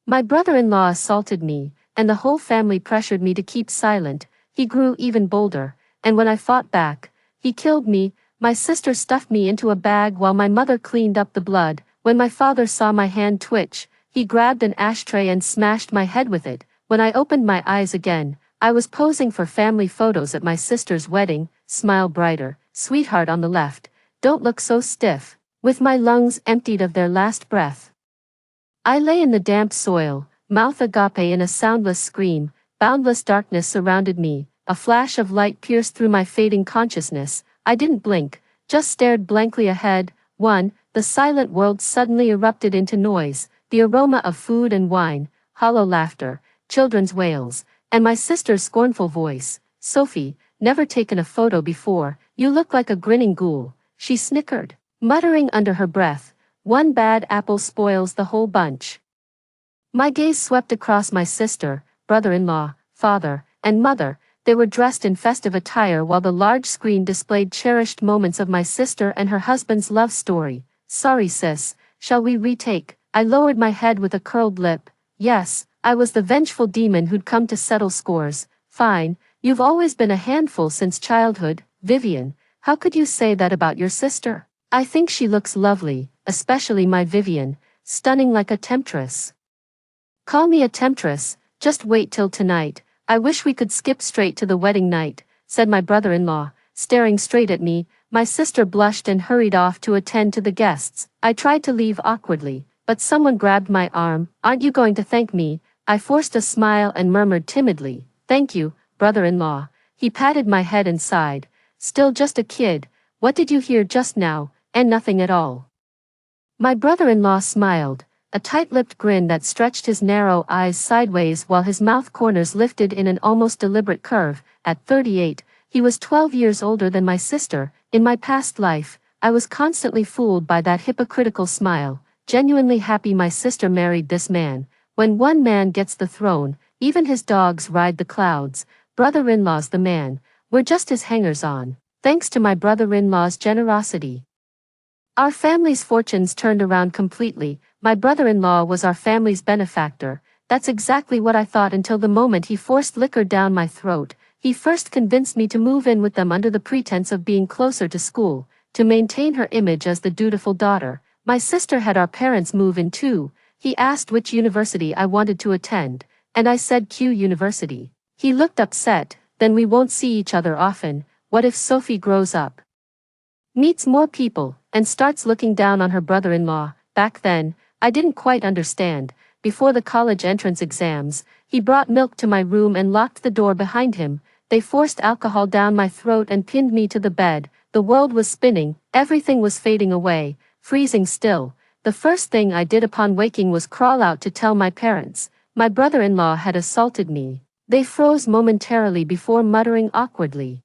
My brother-in-law assaulted me, and the whole family pressured me to keep silent. He grew even bolder, and when I fought back, he killed me. My sister stuffed me into a bag while my mother cleaned up the blood. When my father saw my hand twitch, he grabbed an ashtray and smashed my head with it. When I opened my eyes again, I was posing for family photos at my sister's wedding. Smile brighter, sweetheart on the left. Don't look so stiff. With my lungs emptied of their last breath, I lay in the damp soil, mouth agape in a soundless scream. Boundless darkness surrounded me. A flash of light pierced through my fading consciousness. I didn't blink, just stared blankly ahead. The silent world suddenly erupted into noise, the aroma of food and wine, hollow laughter, children's wails, and my sister's scornful voice. Sophie, never taken a photo before, you look like a grinning ghoul, she snickered, muttering under her breath. One bad apple spoils the whole bunch. My gaze swept across my sister, brother-in-law, father, and mother. They were dressed in festive attire while the large screen displayed cherished moments of my sister and her husband's love story. Sorry sis, shall we retake? I lowered my head with a curled lip. Yes, I was the vengeful demon who'd come to settle scores. Fine, you've always been a handful since childhood. Vivian, how could you say that about your sister? I think she looks lovely, especially my Vivian, stunning like a temptress. Call me a temptress, just wait till tonight. I wish we could skip straight to the wedding night, said my brother-in-law, staring straight at me. My sister blushed and hurried off to attend to the guests. I tried to leave awkwardly, but someone grabbed my arm. Aren't you going to thank me? I forced a smile and murmured timidly, thank you, brother-in-law. He patted my head and sighed. Still just a kid. What did you hear just now? And nothing at all. My brother-in-law smiled, a tight-lipped grin that stretched his narrow eyes sideways while his mouth corners lifted in an almost deliberate curve. At 38, he was 12 years older than my sister. In my past life, I was constantly fooled by that hypocritical smile, genuinely happy my sister married this man. When one man gets the throne, even his dogs ride the clouds. Brother-in-law's the man. We're just his hangers-on, thanks to my brother-in-law's generosity. Our family's fortunes turned around completely. My brother-in-law was our family's benefactor. That's exactly what I thought until the moment he forced liquor down my throat. He first convinced me to move in with them under the pretense of being closer to school, to maintain her image as the dutiful daughter. My sister had our parents move in too. He asked which university I wanted to attend, and I said Q University. He looked upset. Then we won't see each other often. What if Sophie grows up, meets more people, and starts looking down on her brother-in-law? Back then, I didn't quite understand. Before the college entrance exams, he brought milk to my room and locked the door behind him. They forced alcohol down my throat and pinned me to the bed. The world was spinning, everything was fading away, freezing still. The first thing I did upon waking was crawl out to tell my parents. My brother-in-law had assaulted me. They froze momentarily before muttering awkwardly.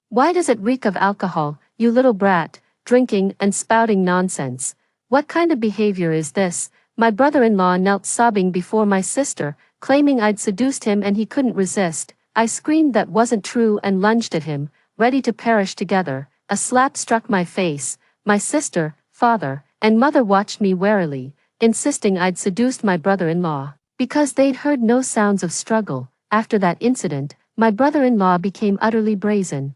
Why does it reek of alcohol, you little brat, drinking and spouting nonsense? What kind of behavior is this? My brother-in-law knelt sobbing before my sister, claiming I'd seduced him and he couldn't resist. I screamed that wasn't true and lunged at him, ready to perish together. A slap struck my face. My sister, father, and mother watched me warily, insisting I'd seduced my brother-in-law, because they'd heard no sounds of struggle. After that incident, my brother-in-law became utterly brazen,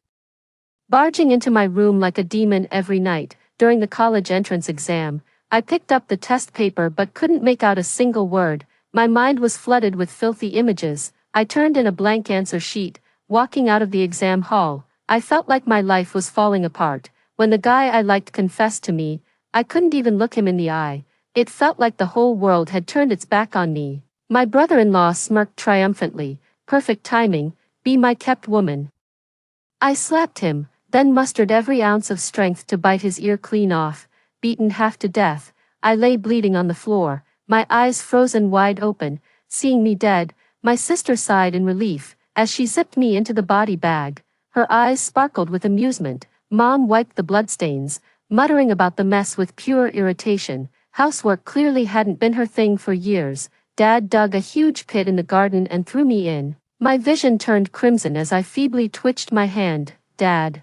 barging into my room like a demon every night. During the college entrance exam, I picked up the test paper but couldn't make out a single word. My mind was flooded with filthy images. I turned in a blank answer sheet. Walking out of the exam hall, I felt like my life was falling apart. When the guy I liked confessed to me, I couldn't even look him in the eye. It felt like the whole world had turned its back on me. My brother-in-law smirked triumphantly. Perfect timing, be my kept woman. I slapped him, then mustered every ounce of strength to bite his ear clean off. Beaten half to death, I lay bleeding on the floor, my eyes frozen wide open. Seeing me dead, my sister sighed in relief, as she zipped me into the body bag. Her eyes sparkled with amusement. Mom wiped the bloodstains, muttering about the mess with pure irritation. Housework clearly hadn't been her thing for years. Dad dug a huge pit in the garden and threw me in. My vision turned crimson as I feebly twitched my hand. Dad,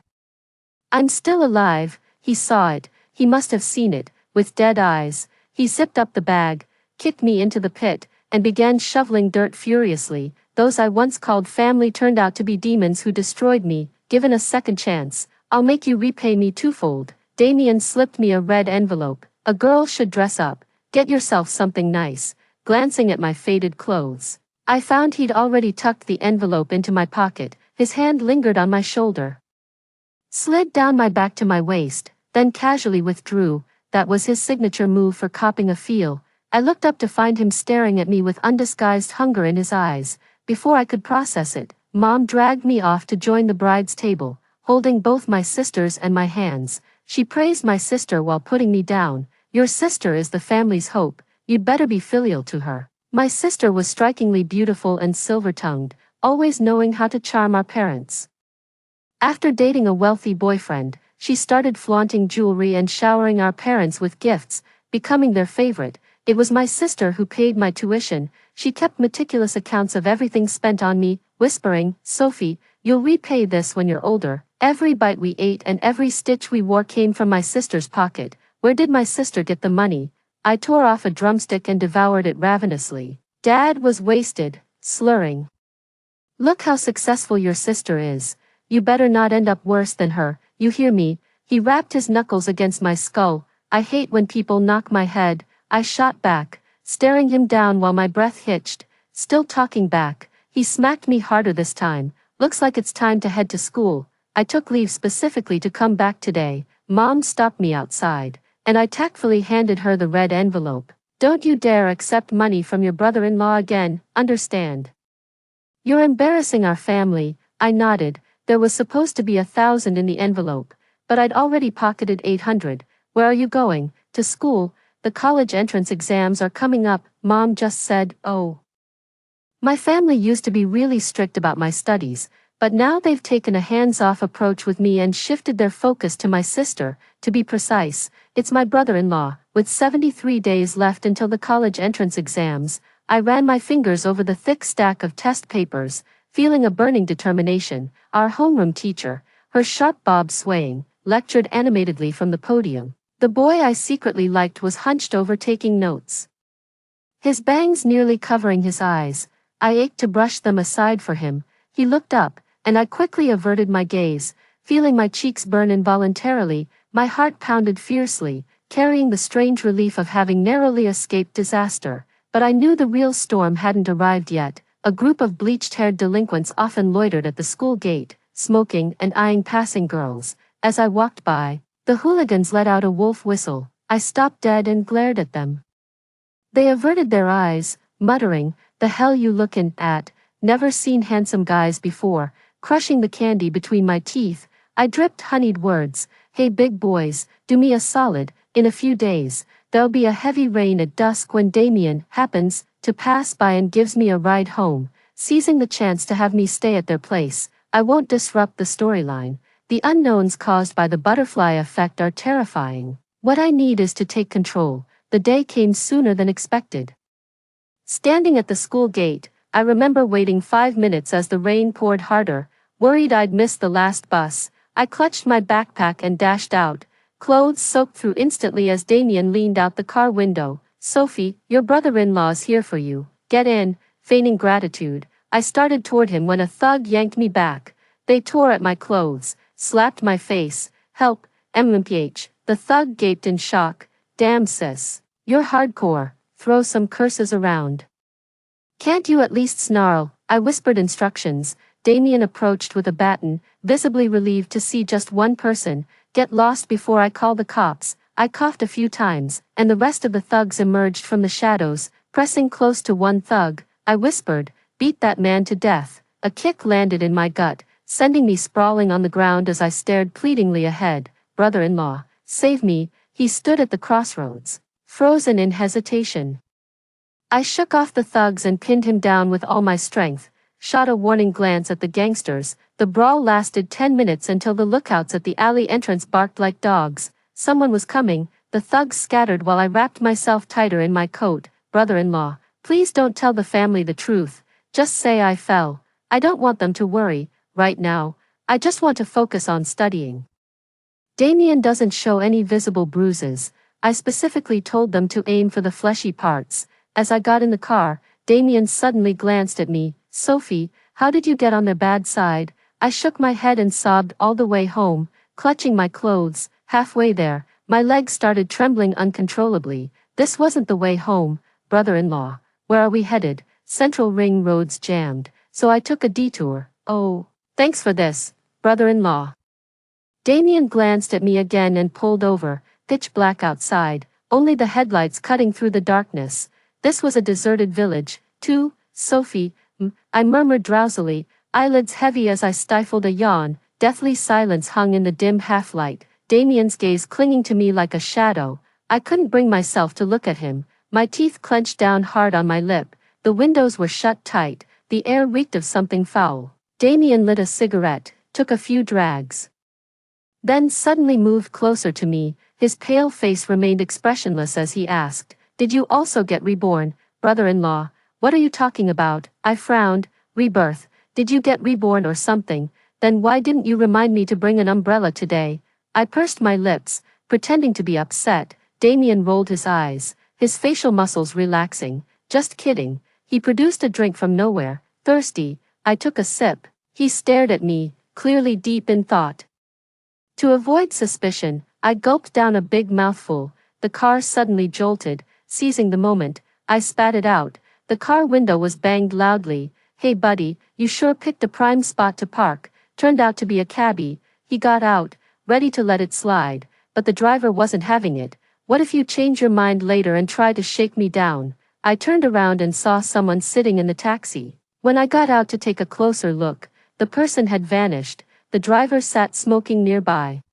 I'm still alive. He saw it. He must have seen it. With dead eyes, he zipped up the bag, kicked me into the pit, and began shoveling dirt furiously. Those I once called family turned out to be demons who destroyed me. Given a second chance, I'll make you repay me twofold. Damien slipped me a red envelope. A girl should dress up. Get yourself something nice. Glancing at my faded clothes, I found he'd already tucked the envelope into my pocket. His hand lingered on my shoulder, slid down my back to my waist, then casually withdrew. That was his signature move for copping a feel. I looked up to find him staring at me with undisguised hunger in his eyes. Before I could process it, Mom dragged me off to join the bride's table, holding both my sisters and my hands. She praised my sister while putting me down. Your sister is the family's hope. You'd better be filial to her. My sister was strikingly beautiful and silver-tongued, always knowing how to charm our parents. After dating a wealthy boyfriend, she started flaunting jewelry and showering our parents with gifts, becoming their favorite. It was my sister who paid my tuition. She kept meticulous accounts of everything spent on me, whispering, "Sophie, you'll repay this when you're older." Every bite we ate and every stitch we wore came from my sister's pocket. Where did my sister get the money? I tore off a drumstick and devoured it ravenously. Dad was wasted, slurring. "Look how successful your sister is. You better not end up worse than her, you hear me?" He rapped his knuckles against my skull. "I hate when people knock my head." I shot back, staring him down while my breath hitched. Still talking back, he smacked me harder this time. "Looks like it's time to head to school. I took leave specifically to come back today." Mom stopped me outside, and I tactfully handed her the red envelope. "Don't you dare accept money from your brother-in-law again, understand? You're embarrassing our family." I nodded. There was supposed to be 1,000 in the envelope, but I'd already pocketed 800. "Where are you going?" "To school. The college entrance exams are coming up," Mom just said. "Oh. My family used to be really strict about my studies, but now they've taken a hands-off approach with me and shifted their focus to my sister. To be precise, it's my brother-in-law." With 73 days left until the college entrance exams, I ran my fingers over the thick stack of test papers, feeling a burning determination. Our homeroom teacher, her sharp bob swaying, lectured animatedly from the podium. The boy I secretly liked was hunched over taking notes, his bangs nearly covering his eyes. I ached to brush them aside for him. He looked up, and I quickly averted my gaze, feeling my cheeks burn involuntarily. My heart pounded fiercely, carrying the strange relief of having narrowly escaped disaster. But I knew the real storm hadn't arrived yet. A group of bleached-haired delinquents often loitered at the school gate, smoking and eyeing passing girls. As I walked by, the hooligans let out a wolf whistle. I stopped dead and glared at them. They averted their eyes, muttering, "The hell you lookin' at? Never seen handsome guys before." Crushing the candy between my teeth, I dripped honeyed words. "Hey big boys, do me a solid. In a few days, there'll be a heavy rain at dusk when Damien happens to pass by and gives me a ride home, seizing the chance to have me stay at their place. I won't disrupt the storyline. The unknowns caused by the butterfly effect are terrifying. What I need is to take control." The day came sooner than expected. Standing at the school gate, I remember waiting 5 minutes as the rain poured harder, worried I'd miss the last bus. I clutched my backpack and dashed out, clothes soaked through instantly as Damien leaned out the car window. "Sophie, your brother-in-law's here for you. Get in." Feigning gratitude, I started toward him when a thug yanked me back. They tore at my clothes, slapped my face. "Help, MMPH." The thug gaped in shock. "Damn sis, you're hardcore. Throw some curses around. Can't you at least snarl?" I whispered instructions. Damien approached with a baton, visibly relieved to see just one person. "Get lost before I call the cops." I coughed a few times, and the rest of the thugs emerged from the shadows. Pressing close to one thug, I whispered, "Beat that man to death." A kick landed in my gut, sending me sprawling on the ground as I stared pleadingly ahead. "Brother-in-law, save me." He stood at the crossroads, frozen in hesitation. I shook off the thugs and pinned him down with all my strength, shot a warning glance at the gangsters. The brawl lasted 10 minutes until the lookouts at the alley entrance barked like dogs. Someone was coming. The thugs scattered while I wrapped myself tighter in my coat. "Brother-in-law, please don't tell the family the truth. Just say I fell. I don't want them to worry. Right now, I just want to focus on studying." Damien doesn't show any visible bruises. I specifically told them to aim for the fleshy parts. As I got in the car, Damien suddenly glanced at me. Sophie, how did you get on their bad side? I shook my head and sobbed all the way home, clutching my clothes. Halfway there, my legs started trembling uncontrollably. This wasn't the way home, brother-in-law. Where are we headed? Central Ring Road's jammed, so I took a detour. Oh, thanks for this, brother-in-law. Damien glanced at me again and pulled over. Pitch black outside, only the headlights cutting through the darkness. This was a deserted village, too. Sophie, I murmured drowsily, eyelids heavy as I stifled a yawn. Deathly silence hung in the dim half-light, Damien's gaze clinging to me like a shadow. I couldn't bring myself to look at him, my teeth clenched down hard on my lip. The windows were shut tight, the air reeked of something foul. Damien lit a cigarette, took a few drags. Then suddenly moved closer to me, his pale face remained expressionless as he asked, "Did you also get reborn, brother-in-law?" "What are you talking about?" I frowned. "Rebirth. Did you get reborn or something? Then why didn't you remind me to bring an umbrella today?" I pursed my lips, pretending to be upset. Damien rolled his eyes, his facial muscles relaxing. "Just kidding." He produced a drink from nowhere. "Thirsty?" I took a sip. He stared at me, clearly deep in thought. To avoid suspicion, I gulped down a big mouthful. The car suddenly jolted, seizing the moment. I spat it out. The car window was banged loudly. "Hey buddy, you sure picked a prime spot to park." Turned out to be a cabbie. He got out, ready to let it slide, but the driver wasn't having it. "What if you change your mind later and try to shake me down?" I turned around and saw someone sitting in the taxi. When I got out to take a closer look, the person had vanished. The driver sat smoking nearby,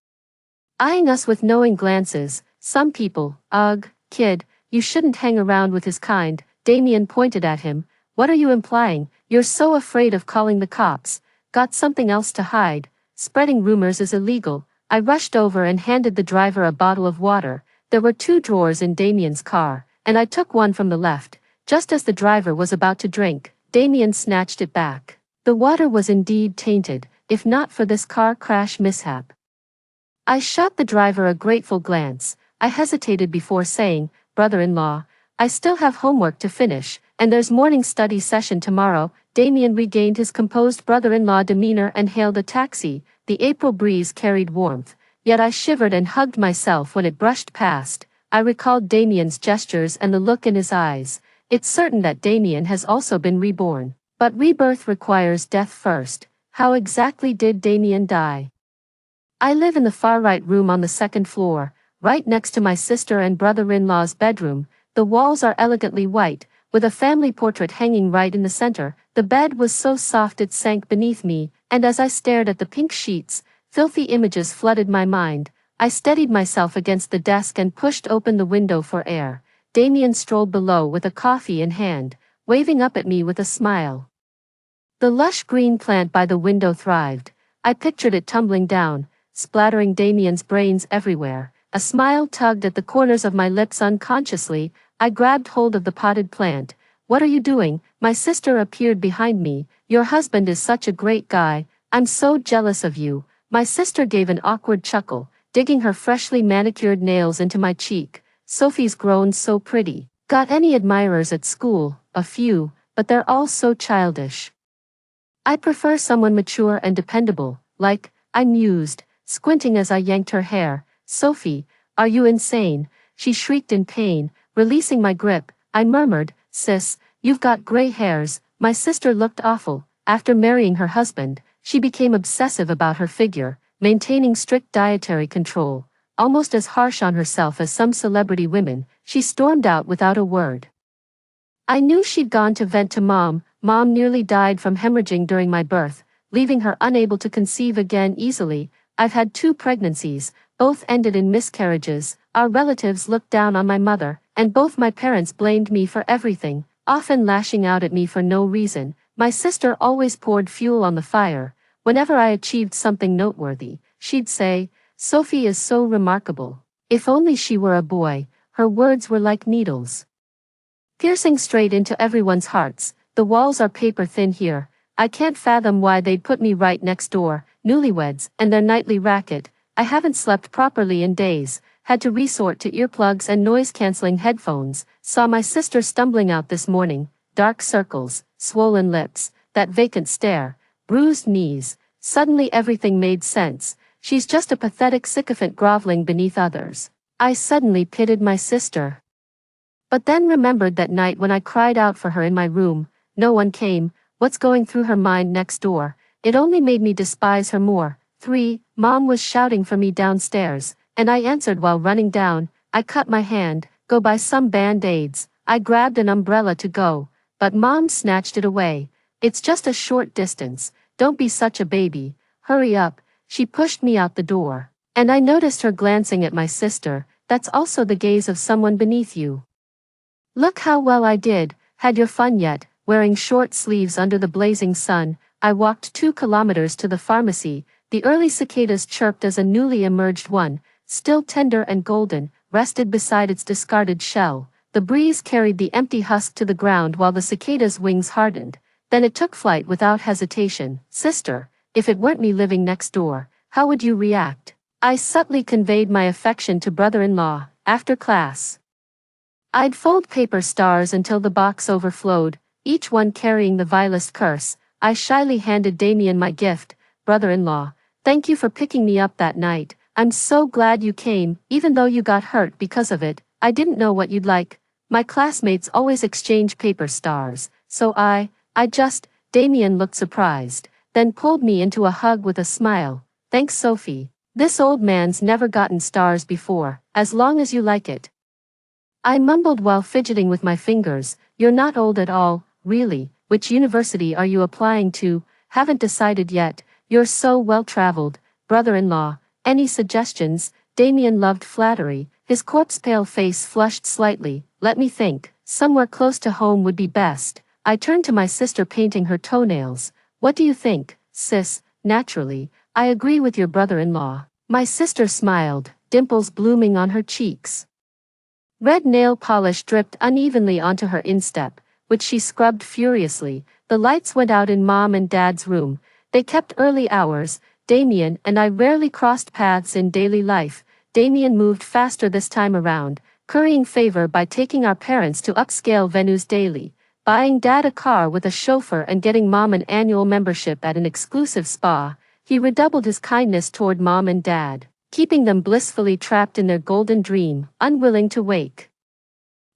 eyeing us with knowing glances. "Some people, ugh, kid, you shouldn't hang around with his kind." Damien pointed at him. "What are you implying? You're so afraid of calling the cops. Got something else to hide? Spreading rumors is illegal." I rushed over and handed the driver a bottle of water. There were 2 drawers in Damien's car, and I took one from the left. Just as the driver was about to drink, Damien snatched it back. The water was indeed tainted, if not for this car crash mishap. I shot the driver a grateful glance. I hesitated before saying, "Brother-in-law, I still have homework to finish, and there's morning study session tomorrow." Damien regained his composed brother-in-law demeanor and hailed a taxi. The April breeze carried warmth, yet I shivered and hugged myself when it brushed past. I recalled Damien's gestures and the look in his eyes. It's certain that Damien has also been reborn. But rebirth requires death first. How exactly did Damien die? I live in the far-right room on the 2nd floor, right next to my sister and brother-in-law's bedroom. The walls are elegantly white, with a family portrait hanging right in the center. The bed was so soft it sank beneath me, and as I stared at the pink sheets, filthy images flooded my mind. I steadied myself against the desk and pushed open the window for air. Damien strolled below with a coffee in hand, waving up at me with a smile. The lush green plant by the window thrived. I pictured it tumbling down, splattering Damien's brains everywhere. A smile tugged at the corners of my lips unconsciously. I grabbed hold of the potted plant. "What are you doing?" My sister appeared behind me. "Your husband is such a great guy. I'm so jealous of you." My sister gave an awkward chuckle, digging her freshly manicured nails into my cheek. "Sophie's grown so pretty." "Got any admirers at school?" "A few, but they're all so childish. I prefer someone mature and dependable, like," I mused, squinting as I yanked her hair. "Sophie, are you insane?" She shrieked in pain, releasing my grip. I murmured, "Sis, you've got gray hairs." My sister looked awful. After marrying her husband, she became obsessive about her figure, maintaining strict dietary control, almost as harsh on herself as some celebrity women. She stormed out without a word. I knew she'd gone to vent to Mom. Mom nearly died from hemorrhaging during my birth, leaving her unable to conceive again easily. I've had 2 pregnancies, both ended in miscarriages. Our relatives looked down on my mother, and both my parents blamed me for everything, often lashing out at me for no reason. My sister always poured fuel on the fire. Whenever I achieved something noteworthy, she'd say, "Sophie is so remarkable." If only she were a boy. Her words were like needles, piercing straight into everyone's hearts. The walls are paper thin here. I can't fathom why they'd put me right next door. Newlyweds and their nightly racket. I haven't slept properly in days. had to resort to earplugs and noise-canceling headphones, saw my sister stumbling out this morning, dark circles, swollen lips, that vacant stare, bruised knees. Suddenly everything made sense. She's just a pathetic sycophant groveling beneath others. I suddenly pitied my sister. But then remembered that night when I cried out for her in my room. No one came. What's going through her mind next door? It only made me despise her more. 3. Mom was shouting for me downstairs, and I answered while running down. I cut my hand. Go buy some band-aids. I grabbed an umbrella to go, but Mom snatched it away. It's just a short distance. Don't be such a baby. Hurry up. She pushed me out the door. And I noticed her glancing at my sister. That's also the gaze of someone beneath you. Look how well I did. Had your fun yet? Wearing short sleeves under the blazing sun, I walked 2 kilometers to the pharmacy. The early cicadas chirped as a newly emerged one, still tender and golden, rested beside its discarded shell. The breeze carried the empty husk to the ground while the cicada's wings hardened. Then it took flight without hesitation. Sister, if it weren't me living next door, how would you react? I subtly conveyed my affection to brother-in-law. After class, I'd fold paper stars until the box overflowed, each one carrying the vilest curse. I shyly handed Damien my gift. Brother-in-law, thank you for picking me up that night. I'm so glad you came, even though you got hurt because of it. I didn't know what you'd like. My classmates always exchange paper stars, so Damien looked surprised, then pulled me into a hug with a smile. Thanks, Sophie. This old man's never gotten stars before, as long as you like it. I mumbled while fidgeting with my fingers. You're not old at all, really. Which university are you applying to? Haven't decided yet. You're so well-traveled. Brother-in-law, any suggestions? Damien loved flattery. His corpse-pale face flushed slightly. Let me think. Somewhere close to home would be best. I turned to my sister painting her toenails. What do you think, sis? Naturally, I agree with your brother-in-law. My sister smiled, dimples blooming on her cheeks. Red nail polish dripped unevenly onto her instep, which she scrubbed furiously. The lights went out in Mom and Dad's room. They kept early hours. Damien and I rarely crossed paths in daily life. Damien moved faster this time around, currying favor by taking our parents to upscale venues daily, buying Dad a car with a chauffeur and getting Mom an annual membership at an exclusive spa. He redoubled his kindness toward Mom and Dad, keeping them blissfully trapped in their golden dream, unwilling to wake.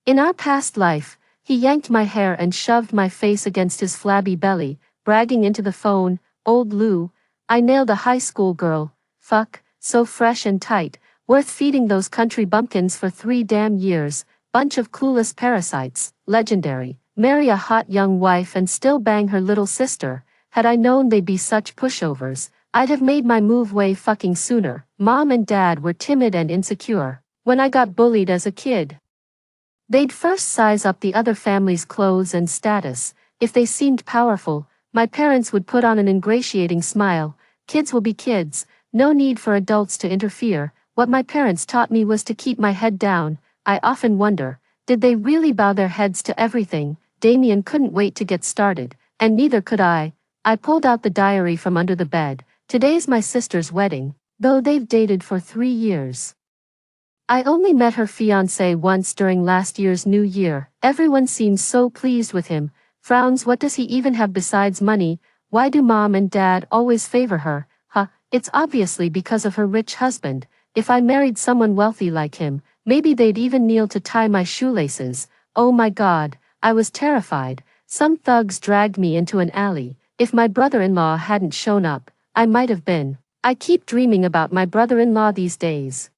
In our past life, he yanked my hair and shoved my face against his flabby belly, bragging into the phone, "Old Lou, I nailed a high school girl. Fuck, so fresh and tight, worth feeding those country bumpkins for 3 damn years, bunch of clueless parasites, legendary. Marry a hot young wife and still bang her little sister. Had I known they'd be such pushovers, I'd have made my move way fucking sooner." Mom and Dad were timid and insecure. When I got bullied as a kid, they'd first size up the other family's clothes and status. If they seemed powerful, my parents would put on an ingratiating smile. Kids will be kids, no need for adults to interfere. What my parents taught me was to keep my head down. I often wonder, did they really bow their heads to everything? Damien couldn't wait to get started, and neither could I. I pulled out the diary from under the bed. Today's my sister's wedding, though they've dated for 3 years. I only met her fiancé once during last year's New Year. Everyone seems so pleased with him. Frowns. What does he even have besides money? Why do Mom and Dad always favor her? It's obviously because of her rich husband. If I married someone wealthy like him, maybe they'd even kneel to tie my shoelaces. Oh my God, I was terrified. Some thugs dragged me into an alley. If my brother-in-law hadn't shown up, I might have been. I keep dreaming about my brother-in-law these days.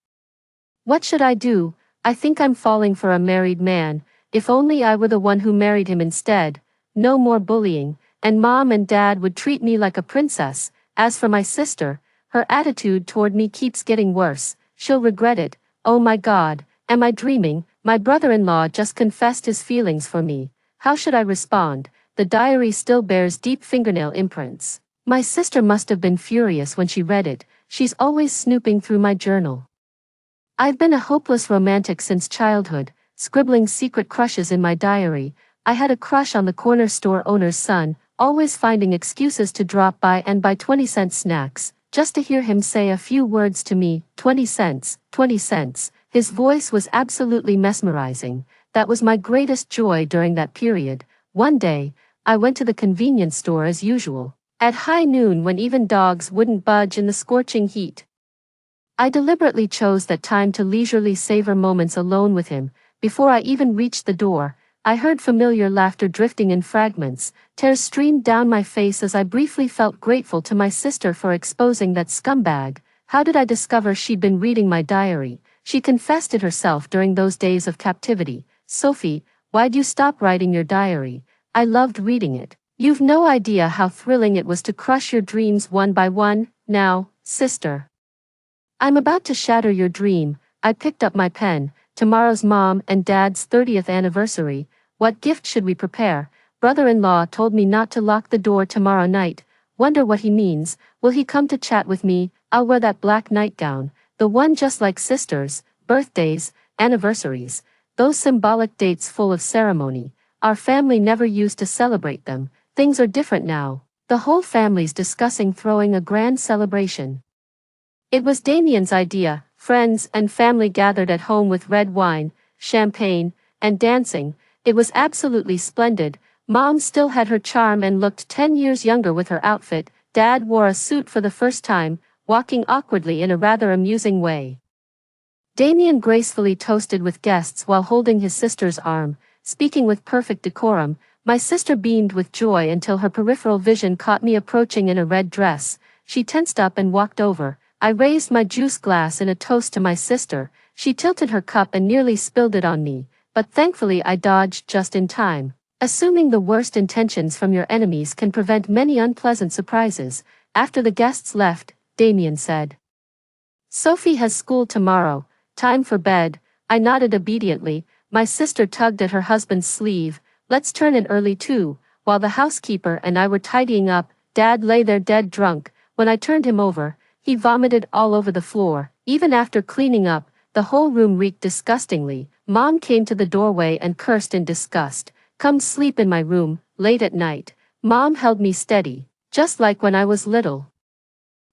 What should I do? I think I'm falling for a married man. If only I were the one who married him instead. No more bullying, and Mom and Dad would treat me like a princess. As for my sister, her attitude toward me keeps getting worse. She'll regret it. Oh my God, am I dreaming? My brother-in-law just confessed his feelings for me. How should I respond? The diary still bears deep fingernail imprints. My sister must have been furious when she read it. She's always snooping through my journal. I've been a hopeless romantic since childhood, scribbling secret crushes in my diary. I had a crush on the corner store owner's son, always finding excuses to drop by and buy 20-cent snacks, just to hear him say a few words to me. 20 cents, 20 cents. His voice was absolutely mesmerizing. That was my greatest joy during that period. One day, I went to the convenience store as usual. At high noon when even dogs wouldn't budge in the scorching heat. I deliberately chose that time to leisurely savor moments alone with him. Before I even reached the door, I heard familiar laughter drifting in fragments. Tears streamed down my face as I briefly felt grateful to my sister for exposing that scumbag. How did I discover she'd been reading my diary? She confessed it herself during those days of captivity. Sophie, why'd you stop writing your diary? I loved reading it. You've no idea how thrilling it was to crush your dreams one by one. Now, sister, I'm about to shatter your dream. I picked up my pen. Tomorrow's mom and dad's 30th anniversary. What gift should we prepare? Brother-in-law told me not to lock the door tomorrow night. Wonder what he means. Will he come to chat with me? I'll wear that black nightgown. The one just like sisters, birthdays, anniversaries. Those symbolic dates full of ceremony. Our family never used to celebrate them. Things are different now. The whole family's discussing throwing a grand celebration. It was Damien's idea. Friends and family gathered at home with red wine, champagne, and dancing. It was absolutely splendid. Mom still had her charm and looked 10 years younger with her outfit. Dad wore a suit for the first time, walking awkwardly in a rather amusing way. Damien gracefully toasted with guests while holding his sister's arm, speaking with perfect decorum. My sister beamed with joy until her peripheral vision caught me approaching in a red dress. She tensed up and walked over. I raised my juice glass in a toast to my sister. She tilted her cup and nearly spilled it on me, but thankfully I dodged just in time. Assuming the worst intentions from your enemies can prevent many unpleasant surprises. After the guests left, Damien said, Sophie has school tomorrow. Time for bed. I nodded obediently. My sister tugged at her husband's sleeve. Let's turn in early too. While the housekeeper and I were tidying up, Dad lay there dead drunk. When I turned him over, he vomited all over the floor. Even after cleaning up, the whole room reeked disgustingly. Mom came to the doorway and cursed in disgust. Come sleep in my room, late at night. Mom held me steady, just like when I was little.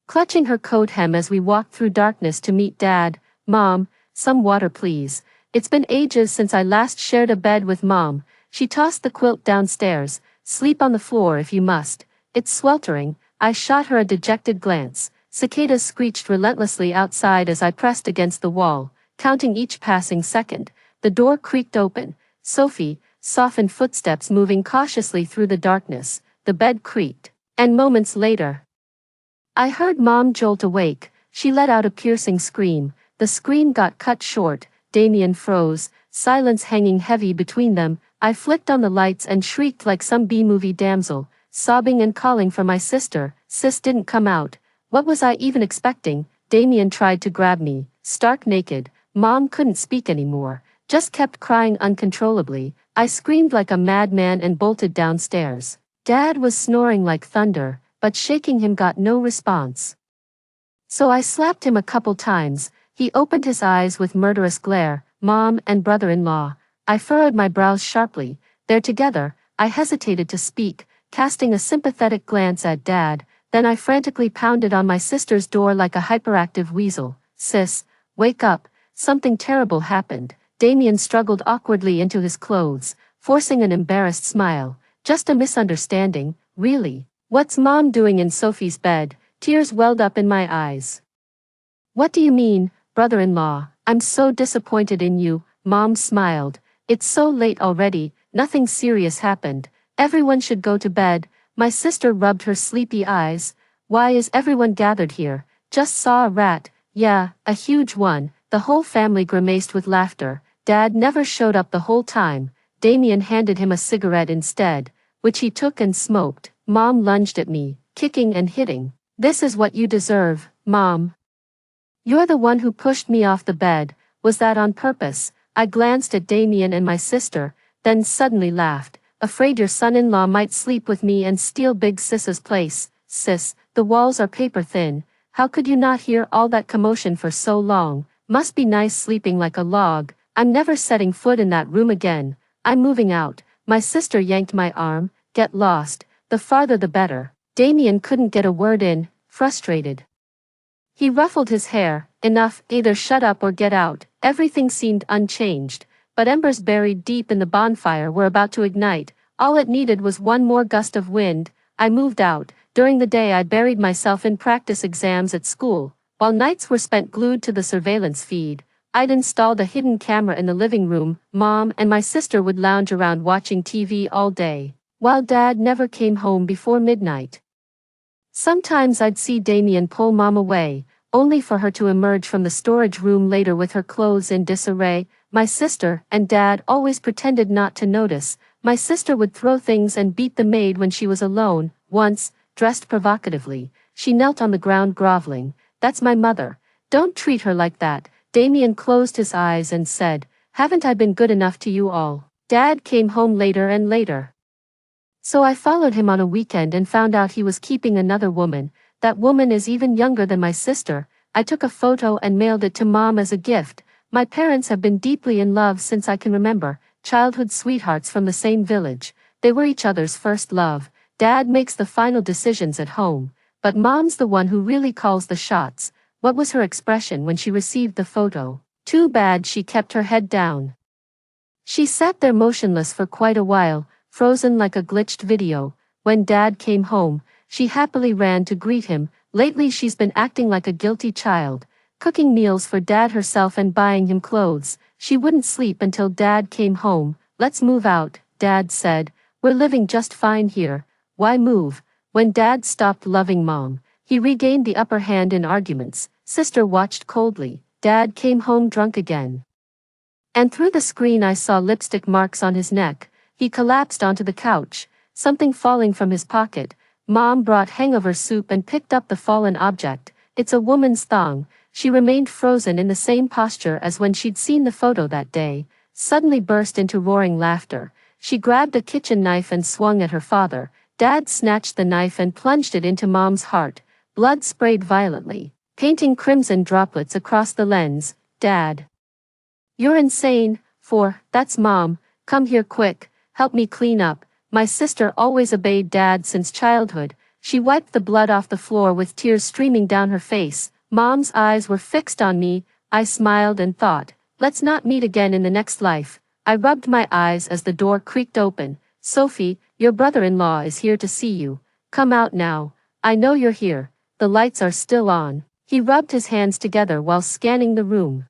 Clutching her coat hem as we walked through darkness to meet Dad. Mom, some water please. It's been ages since I last shared a bed with Mom. She tossed the quilt downstairs. Sleep on the floor if you must. It's sweltering. I shot her a dejected glance. Cicadas screeched relentlessly outside as I pressed against the wall, counting each passing second. The door creaked open. Sophie, softened footsteps moving cautiously through the darkness. The bed creaked. And moments later, I heard Mom jolt awake. She let out a piercing scream. The scream got cut short. Damien froze, silence hanging heavy between them. I flicked on the lights and shrieked like some B-movie damsel, sobbing and calling for my sister. Sis didn't come out. What was I even expecting? Damien tried to grab me, stark naked. Mom couldn't speak anymore, just kept crying uncontrollably. I screamed like a madman and bolted downstairs. Dad was snoring like thunder, but shaking him got no response. So I slapped him a couple times. He opened his eyes with murderous glare. Mom and brother-in-law. I furrowed my brows sharply. They're together. I hesitated to speak, casting a sympathetic glance at Dad. Then I frantically pounded on my sister's door like a hyperactive weasel. Sis, wake up. Something terrible happened. Damien struggled awkwardly into his clothes, forcing an embarrassed smile. Just a misunderstanding, really. What's Mom doing in Sophie's bed? Tears welled up in my eyes. What do you mean, brother-in-law? I'm so disappointed in you. Mom smiled. It's so late already. Nothing serious happened. Everyone should go to bed. My sister rubbed her sleepy eyes. Why is everyone gathered here? Just saw a rat. Yeah, a huge one. The whole family grimaced with laughter. Dad never showed up the whole time. Damien handed him a cigarette instead, which he took and smoked. Mom lunged at me, kicking and hitting. This is what you deserve, Mom. You're the one who pushed me off the bed. Was that on purpose? I glanced at Damien and my sister, then suddenly laughed. Afraid your son-in-law might sleep with me and steal Big Sis's place. Sis, the walls are paper thin. How could you not hear all that commotion for so long? Must be nice sleeping like a log. I'm never setting foot in that room again. I'm moving out. My sister yanked my arm. Get lost. The farther the better. Damien couldn't get a word in, frustrated. He ruffled his hair. enough, either shut up or get out. Everything seemed unchanged, but embers buried deep in the bonfire were about to ignite. All it needed was one more gust of wind. I moved out. During the day I buried myself in practice exams at school, while nights were spent glued to the surveillance feed. I'd installed a hidden camera in the living room. Mom and my sister would lounge around watching TV all day, while Dad never came home before midnight. Sometimes I'd see Damien pull Mom away, only for her to emerge from the storage room later with her clothes in disarray. My sister and Dad always pretended not to notice. My sister would throw things and beat the maid when she was alone. Once, dressed provocatively, she knelt on the ground groveling. "That's my mother. Don't treat her like that." Damien closed his eyes and said, "Haven't I been good enough to you all?" Dad came home later and later. So I followed him on a weekend and found out he was keeping another woman. That woman is even younger than my sister. I took a photo and mailed it to Mom as a gift. My parents have been deeply in love since I can remember, childhood sweethearts from the same village. They were each other's first love. Dad makes the final decisions at home, but Mom's the one who really calls the shots. What was her expression when she received the photo? Too bad she kept her head down. She sat there motionless for quite a while, frozen like a glitched video. When Dad came home, she happily ran to greet him. Lately she's been acting like a guilty child, cooking meals for Dad herself and buying him clothes. She wouldn't sleep until Dad came home. "Let's move out," Dad said. "We're living just fine here. Why move?" When Dad stopped loving Mom, he regained the upper hand in arguments. Sister watched coldly. Dad came home drunk again. And through the screen I saw lipstick marks on his neck. He collapsed onto the couch, something falling from his pocket. Mom brought hangover soup and picked up the fallen object. It's a woman's thong. She remained frozen in the same posture as when she'd seen the photo that day, suddenly burst into roaring laughter. She grabbed a kitchen knife and swung at her father. Dad snatched the knife and plunged it into Mom's heart. Blood sprayed violently, painting crimson droplets across the lens. "Dad, you're insane." That's Mom. "Come here quick. Help me clean up." My sister always obeyed Dad since childhood. She wiped the blood off the floor with tears streaming down her face. Mom's eyes were fixed on me. I smiled and thought, let's not meet again in the next life. I rubbed my eyes as the door creaked open. "Sophie, your brother-in-law is here to see you. Come out now. I know you're here. The lights are still on." He rubbed his hands together while scanning the room.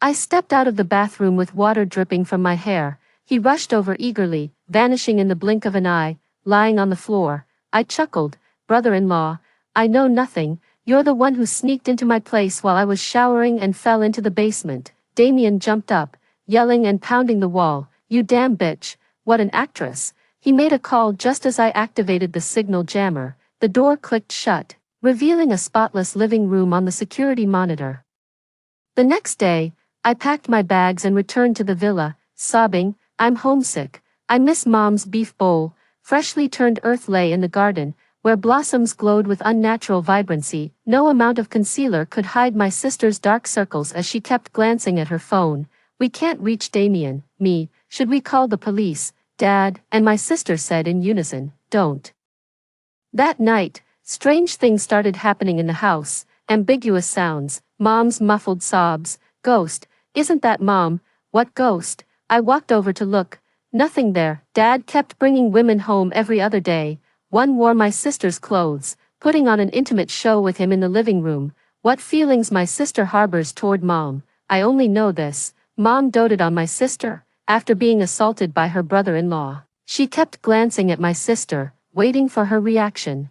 I stepped out of the bathroom with water dripping from my hair. He rushed over eagerly, vanishing in the blink of an eye. Lying on the floor, I chuckled. "Brother-in-law, I know nothing. You're the one who sneaked into my place while I was showering and fell into the basement." Damien jumped up, yelling and pounding the wall. "You damn bitch, what an actress." He made a call just as I activated the signal jammer. The door clicked shut, revealing a spotless living room on the security monitor. The next day, I packed my bags and returned to the villa, sobbing, "I'm homesick. I miss Mom's beef bowl." Freshly turned earth lay in the garden, where blossoms glowed with unnatural vibrancy. No amount of concealer could hide my sister's dark circles as she kept glancing at her phone. "We can't reach Damien." Me, "Should we call the police?" Dad and my sister said in unison, "Don't." That night, strange things started happening in the house. Ambiguous sounds, Mom's muffled sobs. "Ghost, isn't that Mom?" "What ghost?" I walked over to look. Nothing there. Dad kept bringing women home every other day. One wore my sister's clothes, putting on an intimate show with him in the living room. What feelings my sister harbors toward Mom, I only know this. Mom doted on my sister. After being assaulted by her brother-in-law, she kept glancing at my sister, waiting for her reaction.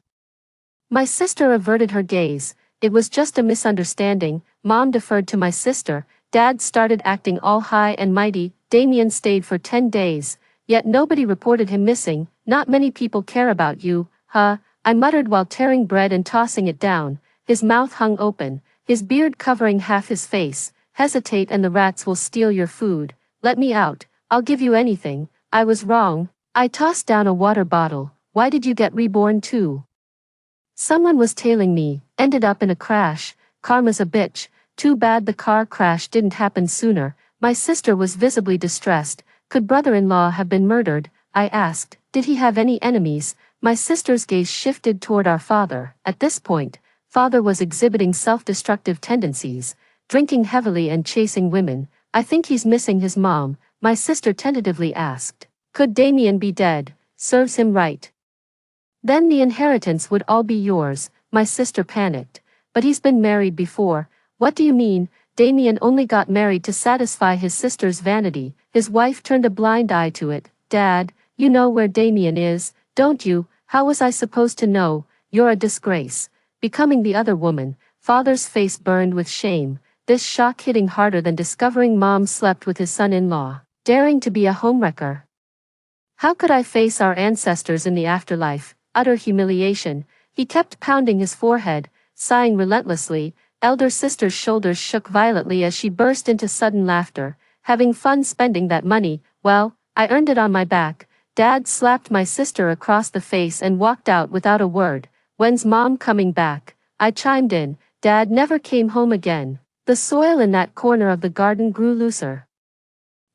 My sister averted her gaze. It was just a misunderstanding. Mom deferred to my sister. Dad started acting all high and mighty. Damien stayed for 10 days, yet nobody reported him missing. "Not many people care about you, huh?" I muttered while tearing bread and tossing it down. His mouth hung open, his beard covering half his face. "Hesitate and the rats will steal your food. Let me out, I'll give you anything." I was wrong. I tossed down a water bottle. "Why did you get reborn too?" "Someone was tailing me, ended up in a crash. Karma's a bitch. Too bad the car crash didn't happen sooner." My sister was visibly distressed. "Could brother-in-law have been murdered?" I asked. "Did he have any enemies?" My sister's gaze shifted toward our father. At this point, Father was exhibiting self-destructive tendencies, drinking heavily and chasing women. I think he's missing his mom, my sister tentatively asked. Could Damien be dead? Serves him right. Then the inheritance would all be yours, my sister panicked. But he's been married before. What do you mean? Damien only got married to satisfy his sister's vanity. His wife turned a blind eye to it. Dad, you know where Damien is, don't you? How was I supposed to know? You're a disgrace. Becoming the other woman, Father's face burned with shame, this shock hitting harder than discovering Mom slept with his son-in-law, daring to be a homewrecker. How could I face our ancestors in the afterlife? Utter humiliation. He kept pounding his forehead, sighing relentlessly. Elder sister's shoulders shook violently as she burst into sudden laughter. Having fun spending that money, well, I earned it on my back. Dad slapped my sister across the face and walked out without a word. When's Mom coming back? I chimed in. Dad never came home again. The soil in that corner of the garden grew looser.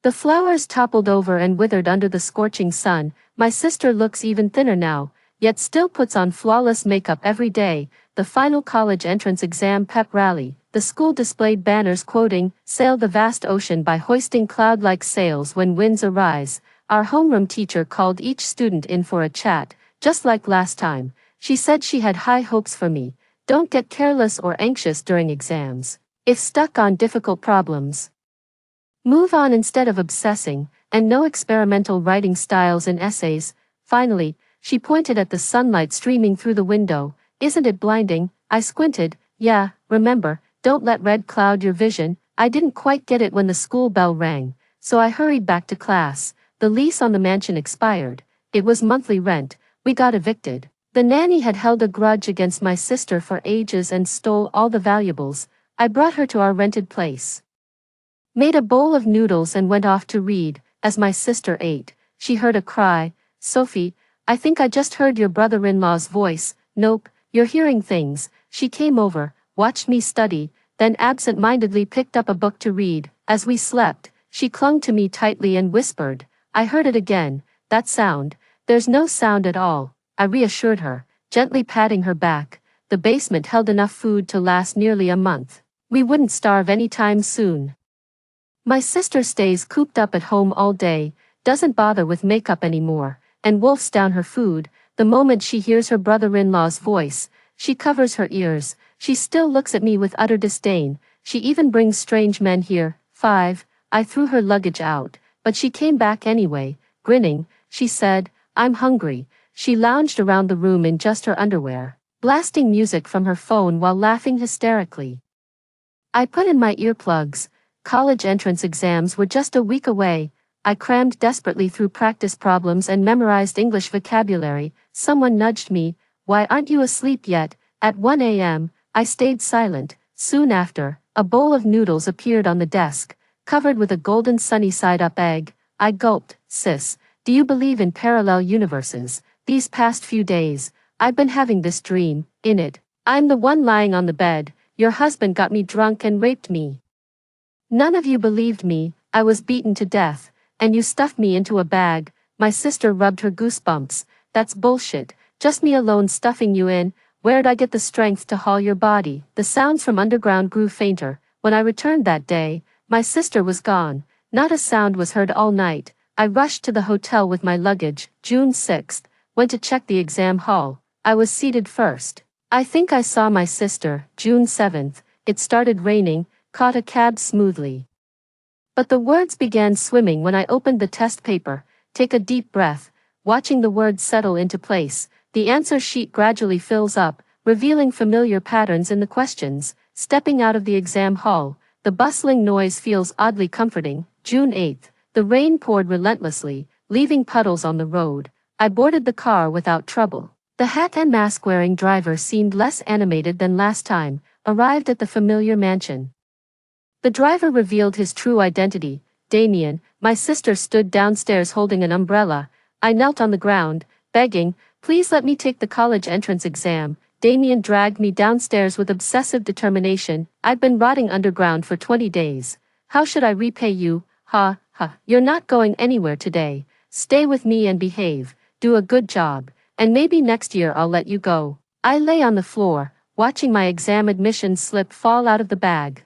The flowers toppled over and withered under the scorching sun. My sister looks even thinner now, yet still puts on flawless makeup every day. The final college entrance exam pep rally. The school displayed banners quoting, "Sail the vast ocean by hoisting cloud-like sails when winds arise." Our homeroom teacher called each student in for a chat, just like last time. She said she had high hopes for me. Don't get careless or anxious during exams. If stuck on difficult problems, move on instead of obsessing, and no experimental writing styles in essays. Finally, she pointed at the sunlight streaming through the window. Isn't it blinding? I squinted. Yeah, remember, don't let red cloud your vision. I didn't quite get it when the school bell rang, so I hurried back to class. The lease on the mansion expired. It was monthly rent. We got evicted. The nanny had held a grudge against my sister for ages and stole all the valuables. I brought her to our rented place, made a bowl of noodles and went off to read. As my sister ate, she heard a cry. Sophie, I think I just heard your brother-in-law's voice. Nope, you're hearing things. She came over, watched me study, then absent-mindedly picked up a book to read. As we slept, she clung to me tightly and whispered. I heard it again, that sound. There's no sound at all, I reassured her, gently patting her back. The basement held enough food to last nearly a month. We wouldn't starve anytime soon. My sister stays cooped up at home all day, doesn't bother with makeup anymore, and wolfs down her food. The moment she hears her brother-in-law's voice, she covers her ears. She still looks at me with utter disdain. She even brings strange men here. 5. I threw her luggage out, but she came back anyway, grinning. She said, I'm hungry. She lounged around the room in just her underwear, blasting music from her phone while laughing hysterically. I put in my earplugs. College entrance exams were just a week away. I crammed desperately through practice problems and memorized English vocabulary. Someone nudged me. Why aren't you asleep yet? At 1 a.m., I stayed silent. Soon after, a bowl of noodles appeared on the desk, covered with a golden sunny-side-up egg. I gulped. Sis, do you believe in parallel universes? These past few days, I've been having this dream. In it, I'm the one lying on the bed. Your husband got me drunk and raped me. None of you believed me. I was beaten to death, and you stuffed me into a bag. My sister rubbed her goosebumps. That's bullshit. Just me alone stuffing you in. Where'd I get the strength to haul your body? The sounds from underground grew fainter. When I returned that day, my sister was gone. Not a sound was heard all night. I rushed to the hotel with my luggage. June 6th, went to check the exam hall. I was seated first. I think I saw my sister. June 7th, it started raining, caught a cab smoothly. But the words began swimming when I opened the test paper. Take a deep breath, watching the words settle into place. The answer sheet gradually fills up, revealing familiar patterns in the questions. Stepping out of the exam hall, the bustling noise feels oddly comforting. June 8th, the rain poured relentlessly, leaving puddles on the road. I boarded the car without trouble. The hat and mask-wearing driver seemed less animated than last time. Arrived at the familiar mansion. The driver revealed his true identity. Damien. My sister stood downstairs holding an umbrella. I knelt on the ground, begging, please let me take the college entrance exam. Damien dragged me downstairs with obsessive determination. I'd been rotting underground for 20 days. How should I repay you? Ha, ha, you're not going anywhere today. Stay with me and behave. Do a good job, and maybe next year I'll let you go. I lay on the floor, watching my exam admission slip fall out of the bag.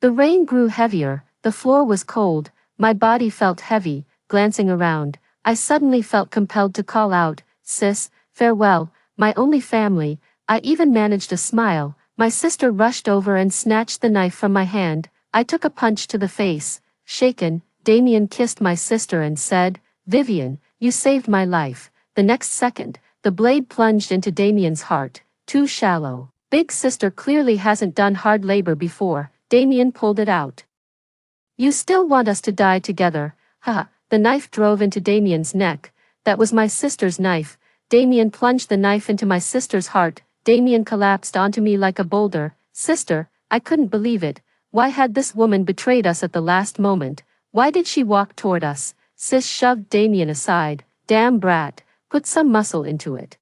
The rain grew heavier, the floor was cold, my body felt heavy. Glancing around, I suddenly felt compelled to call out, "Sis, farewell, my only family." I even managed a smile. My sister rushed over and snatched the knife from my hand. I took a punch to the face. Shaken, Damien kissed my sister and said, "Vivian, you saved my life." The next second, the blade plunged into Damien's heart. Too shallow. Big sister clearly hasn't done hard labor before. Damien pulled it out. "You still want us to die together, haha." The knife drove into Damien's neck. That was my sister's knife. Damien plunged the knife into my sister's heart. Damien collapsed onto me like a boulder. "Sister," I couldn't believe it. Why had this woman betrayed us at the last moment? Why did she walk toward us? Sis shoved Damien aside. "Damn brat, put some muscle into it."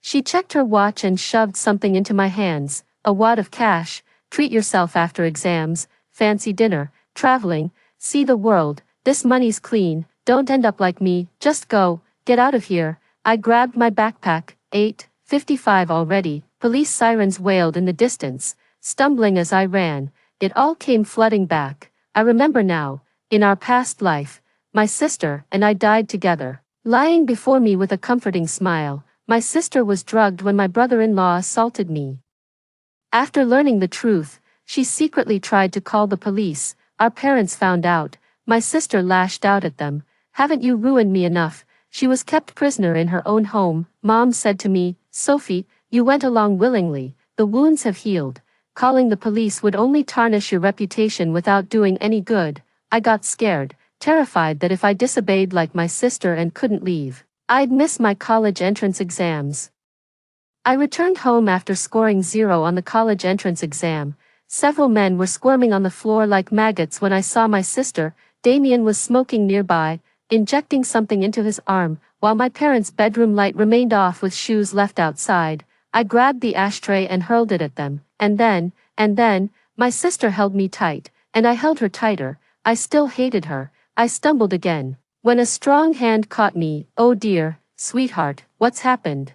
She checked her watch and shoved something into my hands. A wad of cash. "Treat yourself after exams, fancy dinner, traveling, see the world. This money's clean, don't end up like me, just go, get out of here." I grabbed my backpack. 8:55 already. Police sirens wailed in the distance. Stumbling as I ran, it all came flooding back. I remember now, in our past life, my sister and I died together. Lying before me with a comforting smile, my sister was drugged when my brother-in-law assaulted me. After learning the truth, she secretly tried to call the police. Our parents found out. My sister lashed out at them. "Haven't you ruined me enough?" She was kept prisoner in her own home. Mom said to me, "Sophie, you went along willingly. The wounds have healed. Calling the police would only tarnish your reputation without doing any good." I got scared, terrified that if I disobeyed like my sister and couldn't leave, I'd miss my college entrance exams. I returned home after scoring 0 on the college entrance exam. Several men were squirming on the floor like maggots when I saw my sister. Damien was smoking nearby, injecting something into his arm, while my parents' bedroom light remained off with shoes left outside. I grabbed the ashtray and hurled it at them, and then, my sister held me tight, and I held her tighter. I still hated her. I stumbled again, when a strong hand caught me. "Oh dear, sweetheart, what's happened?"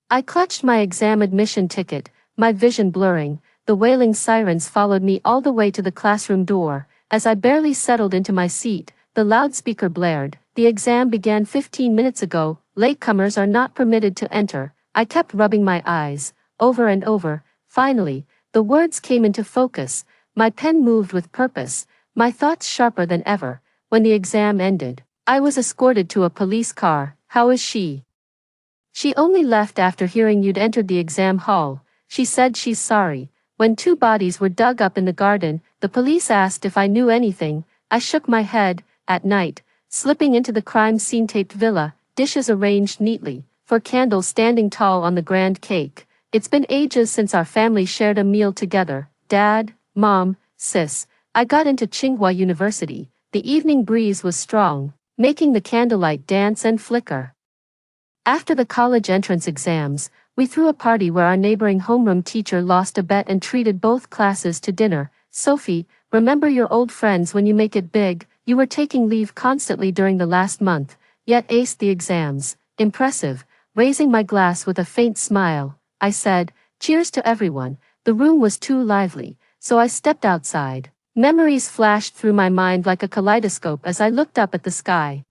I clutched my exam admission ticket, my vision blurring. The wailing sirens followed me all the way to the classroom door. As I barely settled into my seat, the loudspeaker blared. "The exam began 15 minutes ago. Latecomers are not permitted to enter." I kept rubbing my eyes, over and over. Finally, the words came into focus. My pen moved with purpose, my thoughts sharper than ever. When the exam ended, I was escorted to a police car. "How is she?" "She only left after hearing you'd entered the exam hall. She said she's sorry." When 2 bodies were dug up in the garden, the police asked if I knew anything. I shook my head. At night, slipping into the crime scene taped villa, dishes arranged neatly, 4 candles standing tall on the grand cake. It's been ages since our family shared a meal together. Dad, Mom, Sis. I got into Tsinghua University. The evening breeze was strong, making the candlelight dance and flicker. After the college entrance exams, we threw a party where our neighboring homeroom teacher lost a bet and treated both classes to dinner. "Sophie, remember your old friends when you make it big. You were taking leave constantly during the last month, yet aced the exams." "Impressive." Raising my glass with a faint smile, I said, "Cheers to everyone." The room was too lively, so I stepped outside. Memories flashed through my mind like a kaleidoscope as I looked up at the sky.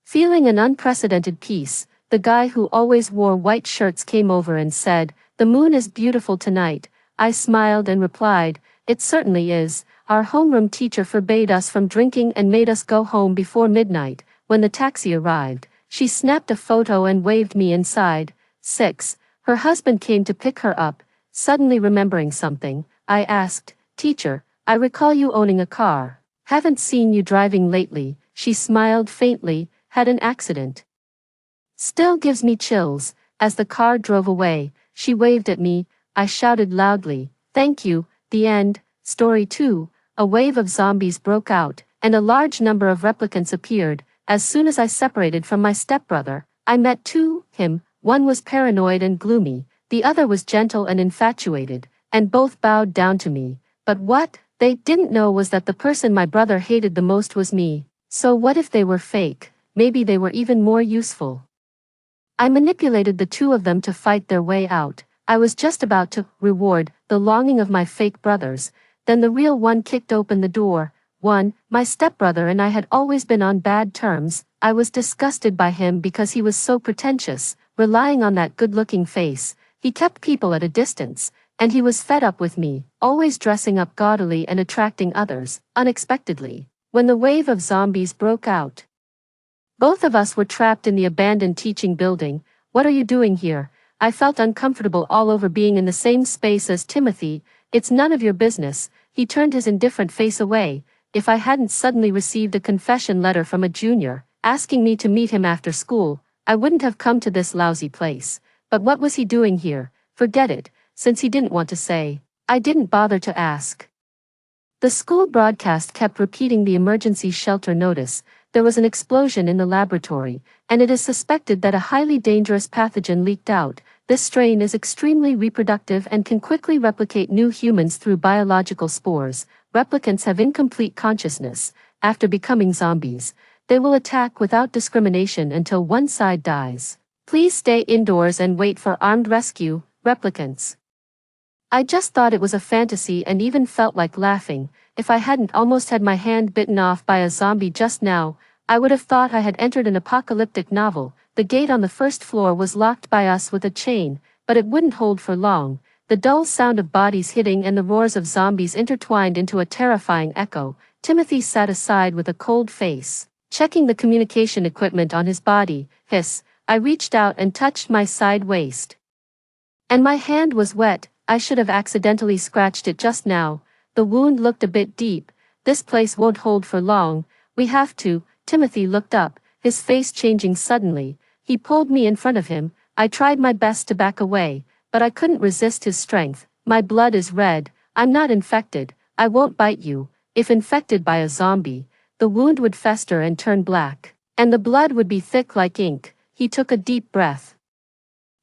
Feeling an unprecedented peace, the guy who always wore white shirts came over and said, "The moon is beautiful tonight." I smiled and replied, "It certainly is." Our homeroom teacher forbade us from drinking and made us go home before midnight. When the taxi arrived, she snapped a photo and waved me inside. 6. Her husband came to pick her up. Suddenly remembering something, I asked, "Teacher, I recall you owning a car. Haven't seen you driving lately." She smiled faintly. "Had an accident." Still gives me chills. As the car drove away, she waved at me. I shouted loudly, "Thank you." The end. Story 2. A wave of zombies broke out, and a large number of replicants appeared. As soon as I separated from my stepbrother, I met him. One was paranoid and gloomy, the other was gentle and infatuated, and both bowed down to me. But what they didn't know was that the person my brother hated the most was me. So what if they were fake? Maybe they were even more useful. I manipulated the 2 of them to fight their way out. I was just about to reward the longing of my fake brothers, then the real one kicked open the door. My stepbrother and I had always been on bad terms. I was disgusted by him because he was so pretentious, relying on that good-looking face. He kept people at a distance, and he was fed up with me, always dressing up gaudily and attracting others, unexpectedly. When the wave of zombies broke out, both of us were trapped in the abandoned teaching building. What are you doing here? I felt uncomfortable all over being in the same space as Timothy. It's none of your business. He turned his indifferent face away. If I hadn't suddenly received a confession letter from a junior, asking me to meet him after school, I wouldn't have come to this lousy place. But what was he doing here? Forget it, since he didn't want to say. I didn't bother to ask. The school broadcast kept repeating the emergency shelter notice. There was an explosion in the laboratory, and it is suspected that a highly dangerous pathogen leaked out. This strain is extremely reproductive and can quickly replicate new humans through biological spores. Replicants have incomplete consciousness. After becoming zombies, they will attack without discrimination until one side dies. Please stay indoors and wait for armed rescue. Replicants. I just thought it was a fantasy and even felt like laughing. If I hadn't almost had my hand bitten off by a zombie just now, I would have thought I had entered an apocalyptic novel. The gate on the first floor was locked by us with a chain, but it wouldn't hold for long. The dull sound of bodies hitting and the roars of zombies intertwined into a terrifying echo. Timothy sat aside with a cold face, checking the communication equipment on his body. Hiss. I reached out and touched my side waist. And my hand was wet. I should have accidentally scratched it just now. The wound looked a bit deep. This place won't hold for long. We have to. Timothy looked up, his face changing suddenly. He pulled me in front of him. I tried my best to back away, but I couldn't resist his strength. My blood is red. I'm not infected. I won't bite you. If infected by a zombie, the wound would fester and turn black, and the blood would be thick like ink. He took a deep breath,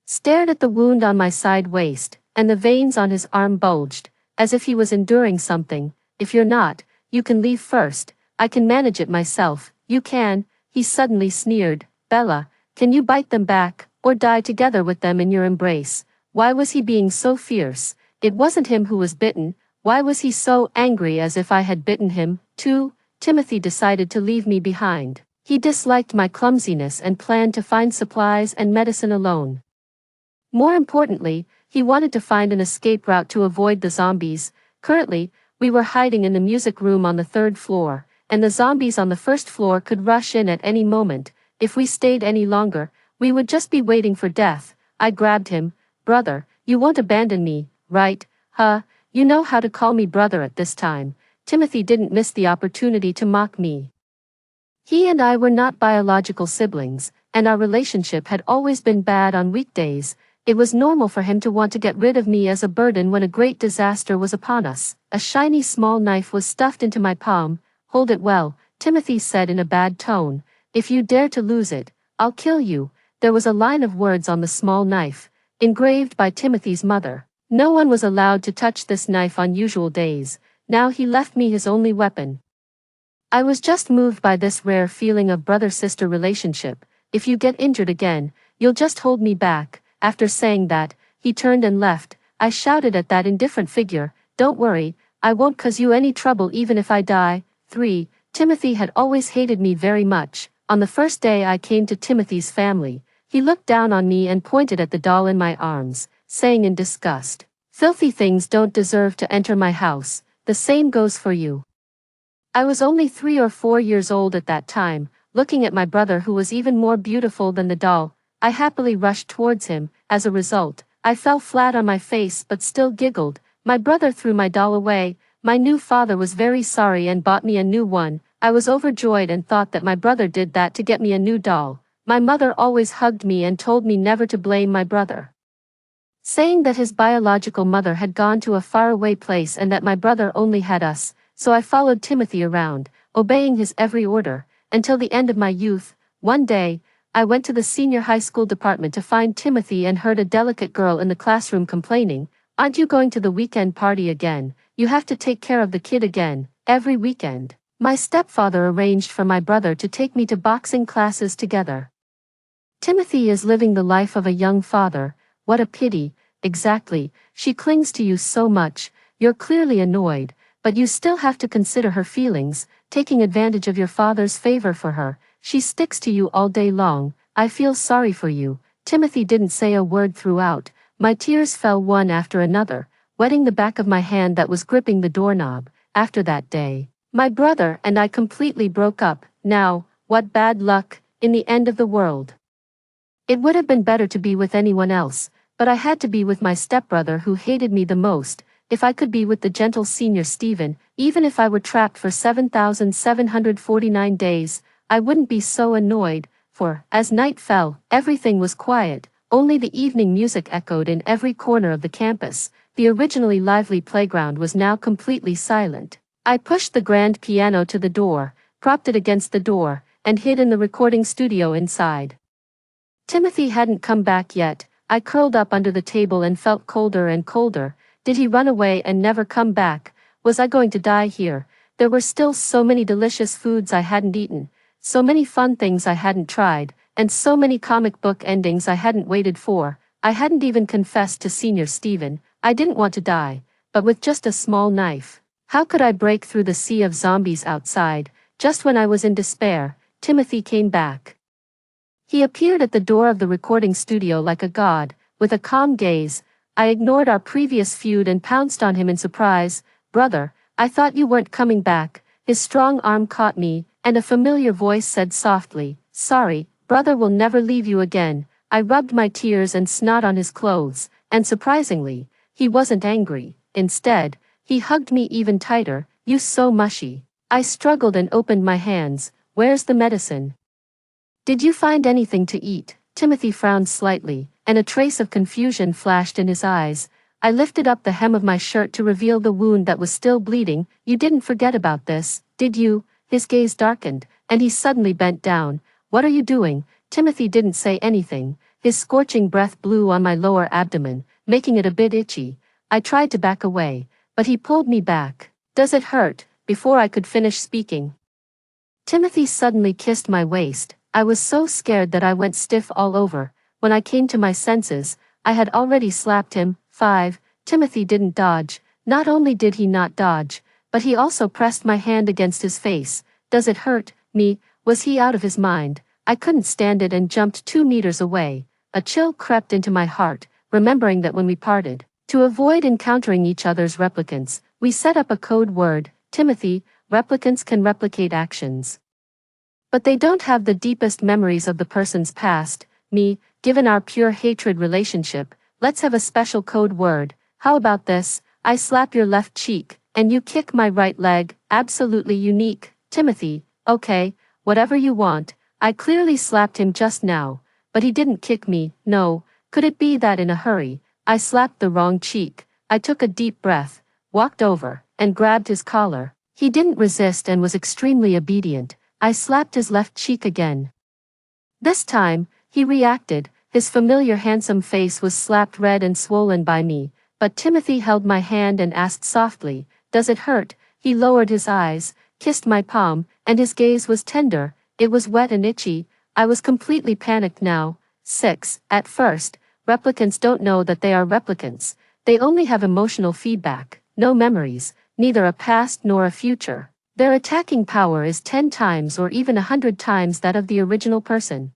stared at the wound on my side waist, and the veins on his arm bulged, as if he was enduring something. If you're not, you can leave first. I can manage it myself. You can, he suddenly sneered. Bella, can you bite them back, or die together with them in your embrace? Why was he being so fierce? It wasn't him who was bitten. Why was he so angry, as if I had bitten him, too? Timothy decided to leave me behind. He disliked my clumsiness and planned to find supplies and medicine alone. More importantly, he wanted to find an escape route to avoid the zombies. Currently, we were hiding in the music room on the 3rd floor, and the zombies on the 1st floor could rush in at any moment. If we stayed any longer, we would just be waiting for death. I grabbed him. Brother, you won't abandon me, right? Huh? You know how to call me brother at this time. Timothy didn't miss the opportunity to mock me. He and I were not biological siblings, and our relationship had always been bad on weekdays. It was normal for him to want to get rid of me as a burden when a great disaster was upon us. A shiny small knife was stuffed into my palm. Hold it well, Timothy said in a bad tone. If you dare to lose it, I'll kill you. There was a line of words on the small knife, engraved by Timothy's mother. No one was allowed to touch this knife on usual days. Now he left me his only weapon. I was just moved by this rare feeling of brother-sister relationship. If you get injured again, you'll just hold me back. After saying that, he turned and left. I shouted at that indifferent figure, don't worry, I won't cause you any trouble even if I die. 3. Timothy had always hated me very much. On the first day I came to Timothy's family, he looked down on me and pointed at the doll in my arms, saying in disgust, filthy things don't deserve to enter my house. The same goes for you. I was only 3 or 4 years old at that time, looking at my brother who was even more beautiful than the doll. I happily rushed towards him. As a result, I fell flat on my face but still giggled. My brother threw my doll away. My new father was very sorry and bought me a new one. I was overjoyed and thought that my brother did that to get me a new doll. My mother always hugged me and told me never to blame my brother, saying that his biological mother had gone to a faraway place and that my brother only had us. So I followed Timothy around, obeying his every order, until the end of my youth. One day, I went to the senior high school department to find Timothy and heard a delicate girl in the classroom complaining, "Aren't you going to the weekend party again? You have to take care of the kid again, every weekend." My stepfather arranged for my brother to take me to boxing classes together. Timothy is living the life of a young father. What a pity. exactly, she clings to you so much, you're clearly annoyed, but you still have to consider her feelings, taking advantage of your father's favor for her. She sticks to you all day long. I feel sorry for you. Timothy didn't say a word throughout. My tears fell one after another, wetting the back of my hand that was gripping the doorknob. After that day, my brother and I completely broke up. Now, what bad luck, in the end of the world. It would have been better to be with anyone else, but I had to be with my stepbrother who hated me the most. If I could be with the gentle senior Stephen, even if I were trapped for 7,749 days, I wouldn't be so annoyed, for, as night fell, everything was quiet, only the evening music echoed in every corner of the campus. The originally lively playground was now completely silent. I pushed the grand piano to the door, propped it against the door, and hid in the recording studio inside. Timothy hadn't come back yet. I curled up under the table and felt colder and colder. Did he run away and never come back? Was I going to die here? There were still so many delicious foods I hadn't eaten, so many fun things I hadn't tried, and so many comic book endings I hadn't waited for. I hadn't even confessed to Senior Stephen. I didn't want to die, but with just a small knife. How could I break through the sea of zombies outside? Just when I was in despair, Timothy came back. He appeared at the door of the recording studio like a god, with a calm gaze. I ignored our previous feud and pounced on him in surprise. Brother, I thought you weren't coming back. His strong arm caught me, and a familiar voice said softly, sorry, brother will never leave you again. I rubbed my tears and snot on his clothes, and surprisingly, he wasn't angry. Instead, he hugged me even tighter. You so mushy. I struggled and opened my hands. Where's the medicine? Did you find anything to eat? Timothy frowned slightly, and a trace of confusion flashed in his eyes. I lifted up the hem of my shirt to reveal the wound that was still bleeding. You didn't forget about this, did you? His gaze darkened, and he suddenly bent down. What are you doing? Timothy didn't say anything. His scorching breath blew on my lower abdomen, making it a bit itchy. I tried to back away, but he pulled me back. Does it hurt? Before I could finish speaking, Timothy suddenly kissed my waist. I was so scared that I went stiff all over. When I came to my senses, I had already slapped him. 5. Timothy didn't dodge. Not only did he not dodge, but he also pressed my hand against his face. Does it hurt me? Was he out of his mind? I couldn't stand it and jumped 2 meters away. A chill crept into my heart, remembering that when we parted, to avoid encountering each other's replicants, we set up a code word. Timothy, replicants can replicate actions, but they don't have the deepest memories of the person's past. Me, given our pure hatred relationship, let's have a special code word. How about this? I slap your left cheek, and you kick my right leg. Absolutely unique. Timothy, okay, whatever you want. I clearly slapped him just now, but he didn't kick me. No, could it be that in a hurry, I slapped the wrong cheek? I took a deep breath, walked over, and grabbed his collar. He didn't resist and was extremely obedient. I slapped his left cheek again. This time, he reacted. His familiar handsome face was slapped red and swollen by me, but Timothy held my hand and asked softly, does it hurt? He lowered his eyes, kissed my palm, and his gaze was tender. It was wet and itchy. I was completely panicked now. 6. At first, replicants don't know that they are replicants. They only have emotional feedback, no memories, neither a past nor a future. Their attacking power is 10 times or even 100 times that of the original person.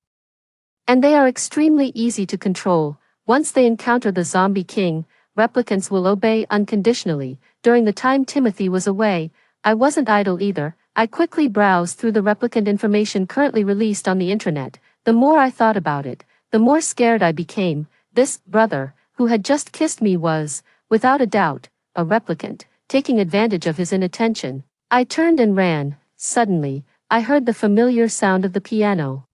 And they are extremely easy to control. Once they encounter the zombie king, replicants will obey unconditionally. During the time Timothy was away, I wasn't idle either. I quickly browsed through the replicant information currently released on the internet. The more I thought about it, the more scared I became. This brother, who had just kissed me was, without a doubt, a replicant, taking advantage of his inattention. I turned and ran. Suddenly, I heard the familiar sound of the piano.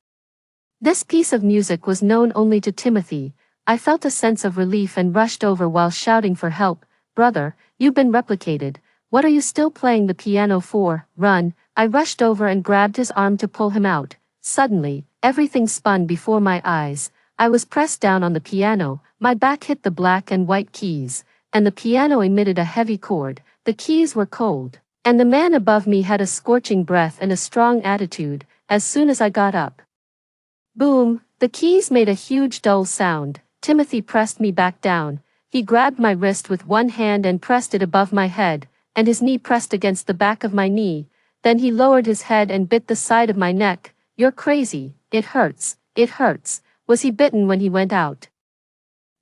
This piece of music was known only to Timothy. I felt a sense of relief and rushed over while shouting for help. Brother, you've been replicated. What are you still playing the piano for? Run. I rushed over and grabbed his arm to pull him out. Suddenly, everything spun before my eyes. I was pressed down on the piano, my back hit the black and white keys, and the piano emitted a heavy chord. The keys were cold, and the man above me had a scorching breath and a strong attitude. As soon as I got up, boom, the keys made a huge dull sound. Timothy pressed me back down. He grabbed my wrist with one hand and pressed it above my head, and his knee pressed against the back of my knee. Then he lowered his head and bit the side of my neck. "You're crazy. It hurts. It hurts." Was he bitten when he went out?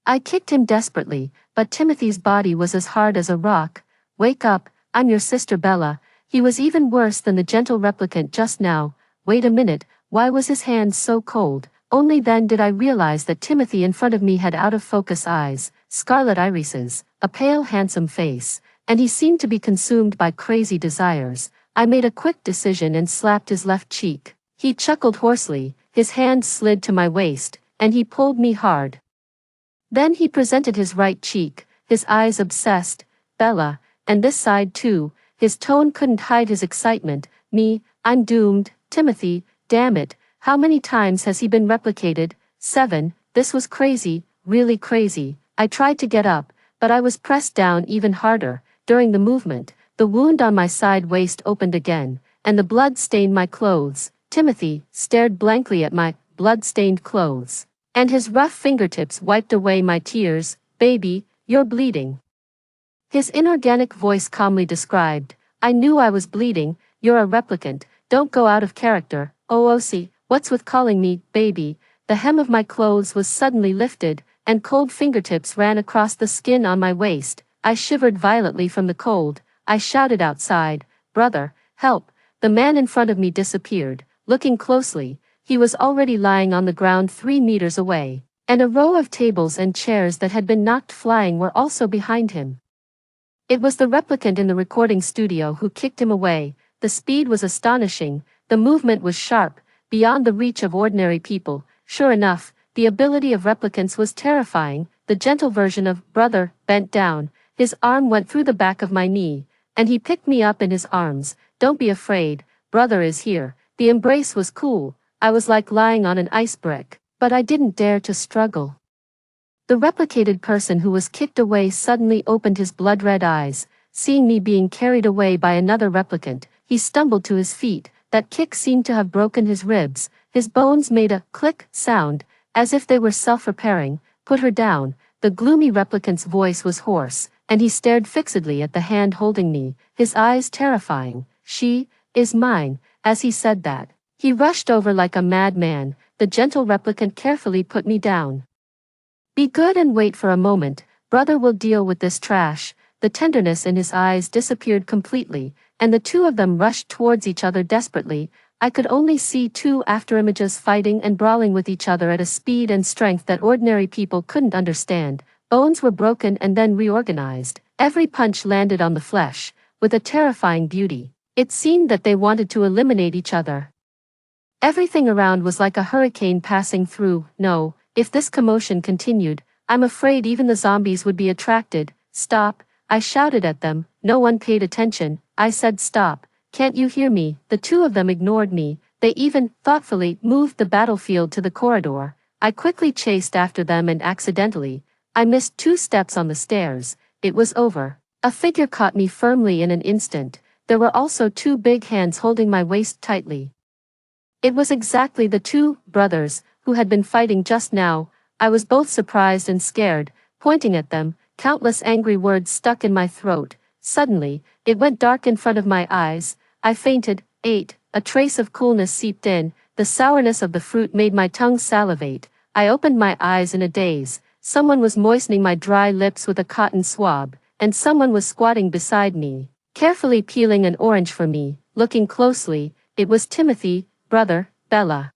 I kicked him desperately, but Timothy's body was as hard as a rock. "Wake up, I'm your sister Bella." He was even worse than the gentle replicant just now. Wait a minute, why was his hand so cold? Only then did I realize that Timothy in front of me had out-of-focus eyes, scarlet irises, a pale handsome face, and he seemed to be consumed by crazy desires. I made a quick decision and slapped his left cheek. He chuckled hoarsely, his hand slid to my waist, and he pulled me hard. Then he presented his right cheek, his eyes obsessed. "Bella, and this side too." His tone couldn't hide his excitement. "Me, I'm doomed." "Timothy, damn it, how many times has he been replicated?" 7. This was crazy, really crazy. I tried to get up, but I was pressed down even harder. During the movement, the wound on my side waist opened again, and the blood stained my clothes. Timothy stared blankly at my blood-stained clothes, and his rough fingertips wiped away my tears. "Baby, you're bleeding." His inorganic voice calmly described. I knew I was bleeding. "You're a replicant, don't go out of character." "OOC, what's with calling me baby?" The hem of my clothes was suddenly lifted, and cold fingertips ran across the skin on my waist. I shivered violently from the cold. I shouted outside, "Brother, help." The man in front of me disappeared. Looking closely, he was already lying on the ground 3 meters away, and a row of tables and chairs that had been knocked flying were also behind him. It was the replicant in the recording studio who kicked him away. The speed was astonishing, the movement was sharp, beyond the reach of ordinary people. Sure enough, the ability of replicants was terrifying. The gentle version of "brother" bent down, his arm went through the back of my knee, and he picked me up in his arms. "Don't be afraid, brother is here." The embrace was cool. I was like lying on an ice brick, but I didn't dare to struggle. The replicated person who was kicked away suddenly opened his blood-red eyes. Seeing me being carried away by another replicant, he stumbled to his feet. That kick seemed to have broken his ribs. His bones made a click sound, as if they were self-repairing. "Put her down." The gloomy replicant's voice was hoarse, and he stared fixedly at the hand holding me, his eyes terrifying. "She is mine." As he said that, he rushed over like a madman. The gentle replicant carefully put me down. "Be good and wait for a moment, brother will deal with this trash." The tenderness in his eyes disappeared completely, and the two of them rushed towards each other desperately. I could only see two afterimages fighting and brawling with each other at a speed and strength that ordinary people couldn't understand. Bones were broken and then reorganized. Every punch landed on the flesh, with a terrifying beauty. It seemed that they wanted to eliminate each other. Everything around was like a hurricane passing through. No, if this commotion continued, I'm afraid even the zombies would be attracted. "Stop," I shouted at them. No one paid attention. I said, "Stop, can't you hear me?" The two of them ignored me. They even, thoughtfully, moved the battlefield to the corridor. I quickly chased after them and accidentally, I missed 2 steps on the stairs. It was over. A figure caught me firmly in an instant. There were also 2 big hands holding my waist tightly. It was exactly the 2 brothers who had been fighting just now. I was both surprised and scared, pointing at them. Countless angry words stuck in my throat. Suddenly, it went dark in front of my eyes. I fainted. 8. A trace of coolness seeped in. The sourness of the fruit made my tongue salivate. I opened my eyes in a daze. Someone was moistening my dry lips with a cotton swab, and someone was squatting beside me, carefully peeling an orange for me. Looking closely, it was Timothy. "Brother, Bella."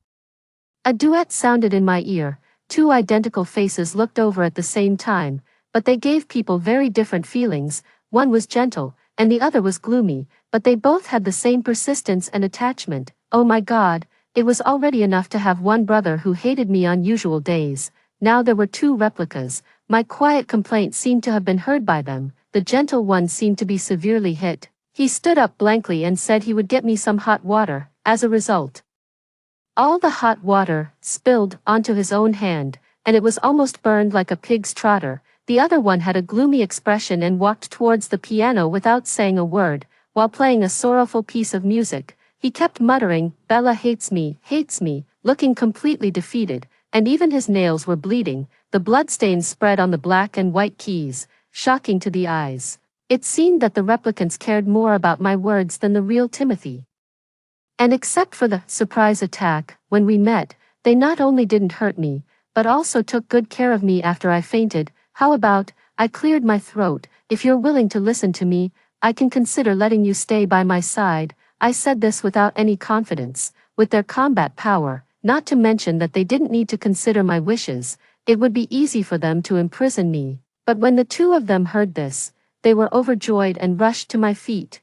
A duet sounded in my ear. 2 identical faces looked over at the same time, but they gave people very different feelings. One was gentle, and the other was gloomy, but they both had the same persistence and attachment. Oh my God, it was already enough to have one brother who hated me on usual days. Now there were 2 replicas. My quiet complaint seemed to have been heard by them. The gentle one seemed to be severely hit. He stood up blankly and said he would get me some hot water. As a result, all the hot water spilled onto his own hand, and it was almost burned like a pig's trotter. The other one had a gloomy expression and walked towards the piano without saying a word, while playing a sorrowful piece of music. He kept muttering, "Bella hates me," looking completely defeated. and even his nails were bleeding, the bloodstains spread on the black and white keys, shocking to the eyes. It seemed that the replicants cared more about my words than the real Timothy. And except for the surprise attack, when we met, they not only didn't hurt me, but also took good care of me after I fainted. How about, I cleared my throat, if you're willing to listen to me, I can consider letting you stay by my side. I said this without any confidence. With their combat power, not to mention that they didn't need to consider my wishes, it would be easy for them to imprison me. But when the two of them heard this, they were overjoyed and rushed to my feet.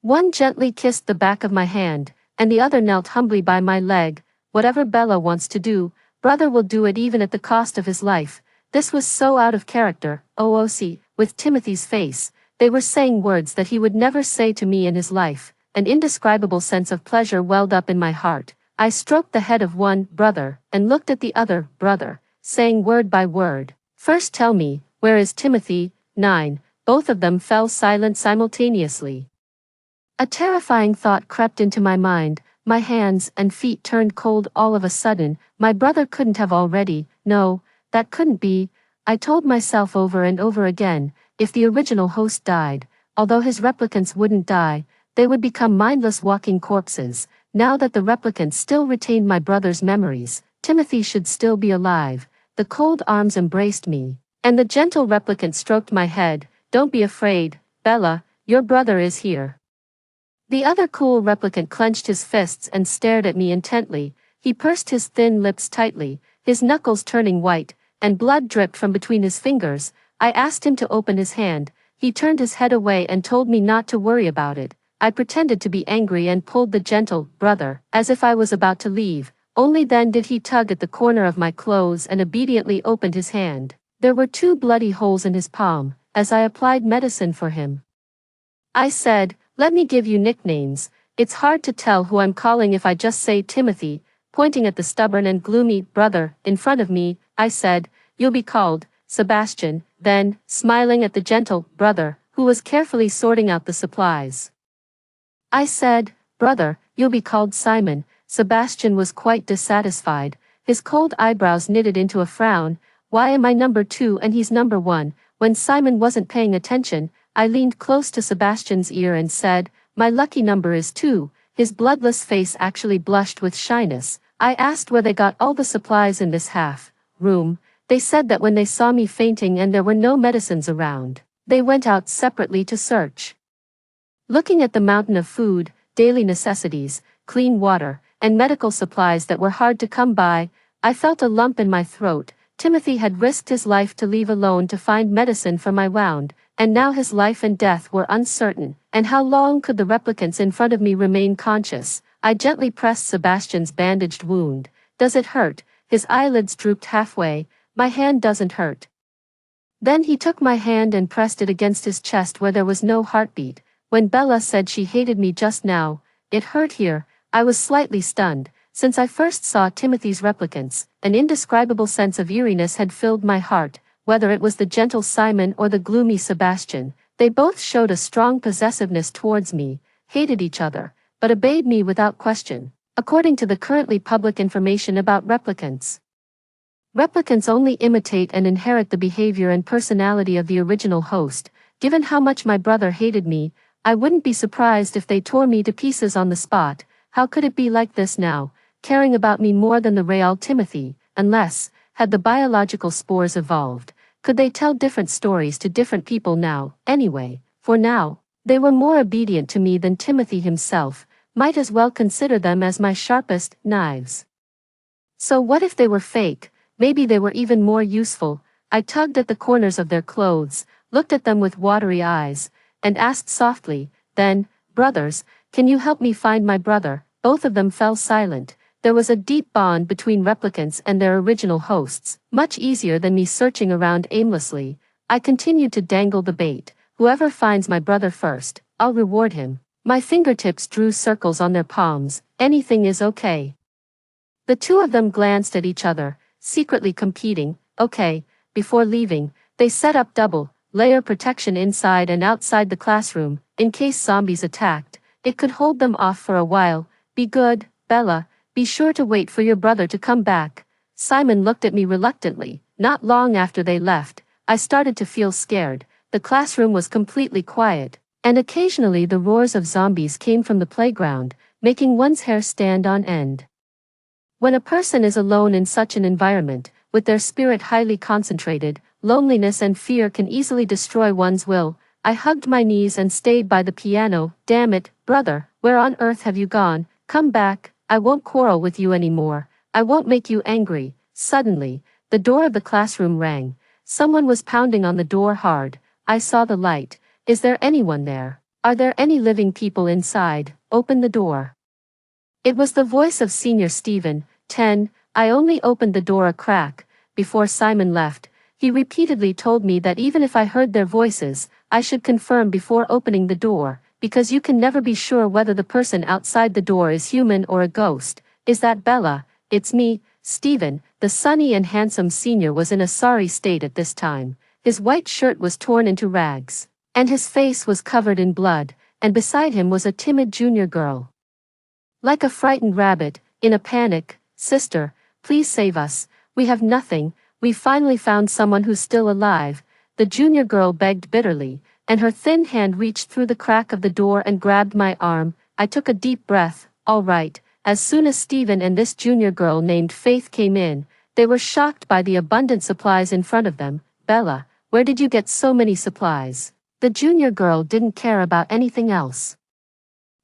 One gently kissed the back of my hand, and the other knelt humbly by my leg. Whatever Bella wants to do, brother will do it even at the cost of his life. This was so out of character, OOC, with Timothy's face. They were saying words that he would never say to me in his life. An indescribable sense of pleasure welled up in my heart. I stroked the head of one brother, and looked at the other brother, saying word by word, "First tell me, where is Timothy?" 9. Both of them fell silent simultaneously. A terrifying thought crept into my mind. My hands and feet turned cold all of a sudden. My brother couldn't have already. No, that couldn't be. I told myself over and over again, if the original host died, although his replicants wouldn't die, they would become mindless walking corpses. Now that the replicants still retained my brother's memories, Timothy should still be alive. The cold arms embraced me, and the gentle replicant stroked my head. "Don't be afraid, Bella, your brother is here." The other cool replicant clenched his fists and stared at me intently. He pursed his thin lips tightly, his knuckles turning white, and blood dripped from between his fingers. I asked him to open his hand. He turned his head away and told me not to worry about it. I pretended to be angry and pulled the gentle brother, as if I was about to leave. Only then did he tug at the corner of my clothes and obediently opened his hand. There were 2 bloody holes in his palm, as I applied medicine for him. I said, "Let me give you nicknames. It's hard to tell who I'm calling if I just say Timothy." Pointing at the stubborn and gloomy brother in front of me, I said, "You'll be called Sebastian." Then, smiling at the gentle brother, who was carefully sorting out the supplies, I said, "Brother, you'll be called Simon." Sebastian was quite dissatisfied, his cold eyebrows knitted into a frown. "Why am I number 2 and he's number 1? When Simon wasn't paying attention, I leaned close to Sebastian's ear and said, "My lucky number is 2. His bloodless face actually blushed with shyness. I asked where they got all the supplies in this half-room. They said that when they saw me fainting and there were no medicines around, they went out separately to search." Looking at the mountain of food, daily necessities, clean water, and medical supplies that were hard to come by, I felt a lump in my throat. Timothy had risked his life to leave alone to find medicine for my wound, and now his life and death were uncertain. And how long could the replicants in front of me remain conscious? I gently pressed Sebastian's bandaged wound. "Does it hurt?" His eyelids drooped halfway. "My hand doesn't hurt." Then he took my hand and pressed it against his chest where there was no heartbeat. When Bella said she hated me just now, it hurt here. I was slightly stunned. Since I first saw Timothy's replicants, an indescribable sense of eeriness had filled my heart. Whether it was the gentle Simon or the gloomy Sebastian, they both showed a strong possessiveness towards me, hated each other, but obeyed me without question. According to the currently public information about replicants, replicants only imitate and inherit the behavior and personality of the original host. Given how much my brother hated me, I wouldn't be surprised if they tore me to pieces on the spot. How could it be like this now, caring about me more than the real Timothy? Unless, had the biological spores evolved, could they tell different stories to different people now? Anyway, for now, they were more obedient to me than Timothy himself. Might as well consider them as my sharpest knives. So what if they were fake? Maybe they were even more useful. I tugged at the corners of their clothes, looked at them with watery eyes, and asked softly, "Then, brothers, can you help me find my brother?" Both of them fell silent. There was a deep bond between replicants and their original hosts, much easier than me searching around aimlessly. I continued to dangle the bait. "Whoever finds my brother first, I'll reward him." My fingertips drew circles on their palms. "Anything is okay." The two of them glanced at each other, secretly competing. "Okay." Before leaving, they set up double-layer protection inside and outside the classroom, in case zombies attacked. It could hold them off for a while. "Be good, Bella. Be sure to wait for your brother to come back." Simon looked at me reluctantly. Not long after they left, I started to feel scared. The classroom was completely quiet, and occasionally the roars of zombies came from the playground, making one's hair stand on end. When a person is alone in such an environment, with their spirit highly concentrated, loneliness and fear can easily destroy one's will. I hugged my knees and stayed by the piano. Damn it, brother, where on earth have you gone? Come back, I won't quarrel with you anymore. I won't make you angry. Suddenly, the door of the classroom rang. Someone was pounding on the door hard. I saw the light. Is there anyone there? Are there any living people inside? Open the door. It was the voice of Senior Stephen, 10. I only opened the door a crack. Before Simon left, he repeatedly told me that even if I heard their voices, I should confirm before opening the door, because you can never be sure whether the person outside the door is human or a ghost. Is that Bella? It's me, Stephen. The sunny and handsome senior was in a sorry state at this time. His white shirt was torn into rags, and his face was covered in blood, and beside him was a timid junior girl. Like a frightened rabbit, in a panic, "Sister, please save us, we have nothing, we finally found someone who's still alive," the junior girl begged bitterly, and her thin hand reached through the crack of the door and grabbed my arm. I took a deep breath. All right. As soon as Stephen and this junior girl named Faith came in, they were shocked by the abundant supplies in front of them. "Bella, where did you get so many supplies?" The junior girl didn't care about anything else.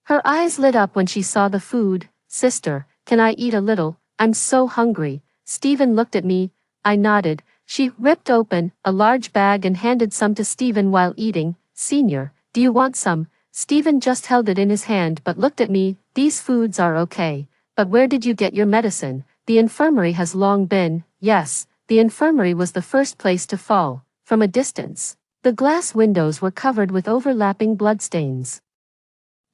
Her eyes lit up when she saw the food. "Sister, can I eat a little? I'm so hungry." Stephen looked at me. I nodded. She ripped open a large bag and handed some to Stephen while eating. "Senior, do you want some?" Stephen just held it in his hand but looked at me. "These foods are okay, but where did you get your medicine?" "The infirmary has long been." Yes, the infirmary was the first place to fall. From a distance, the glass windows were covered with overlapping bloodstains.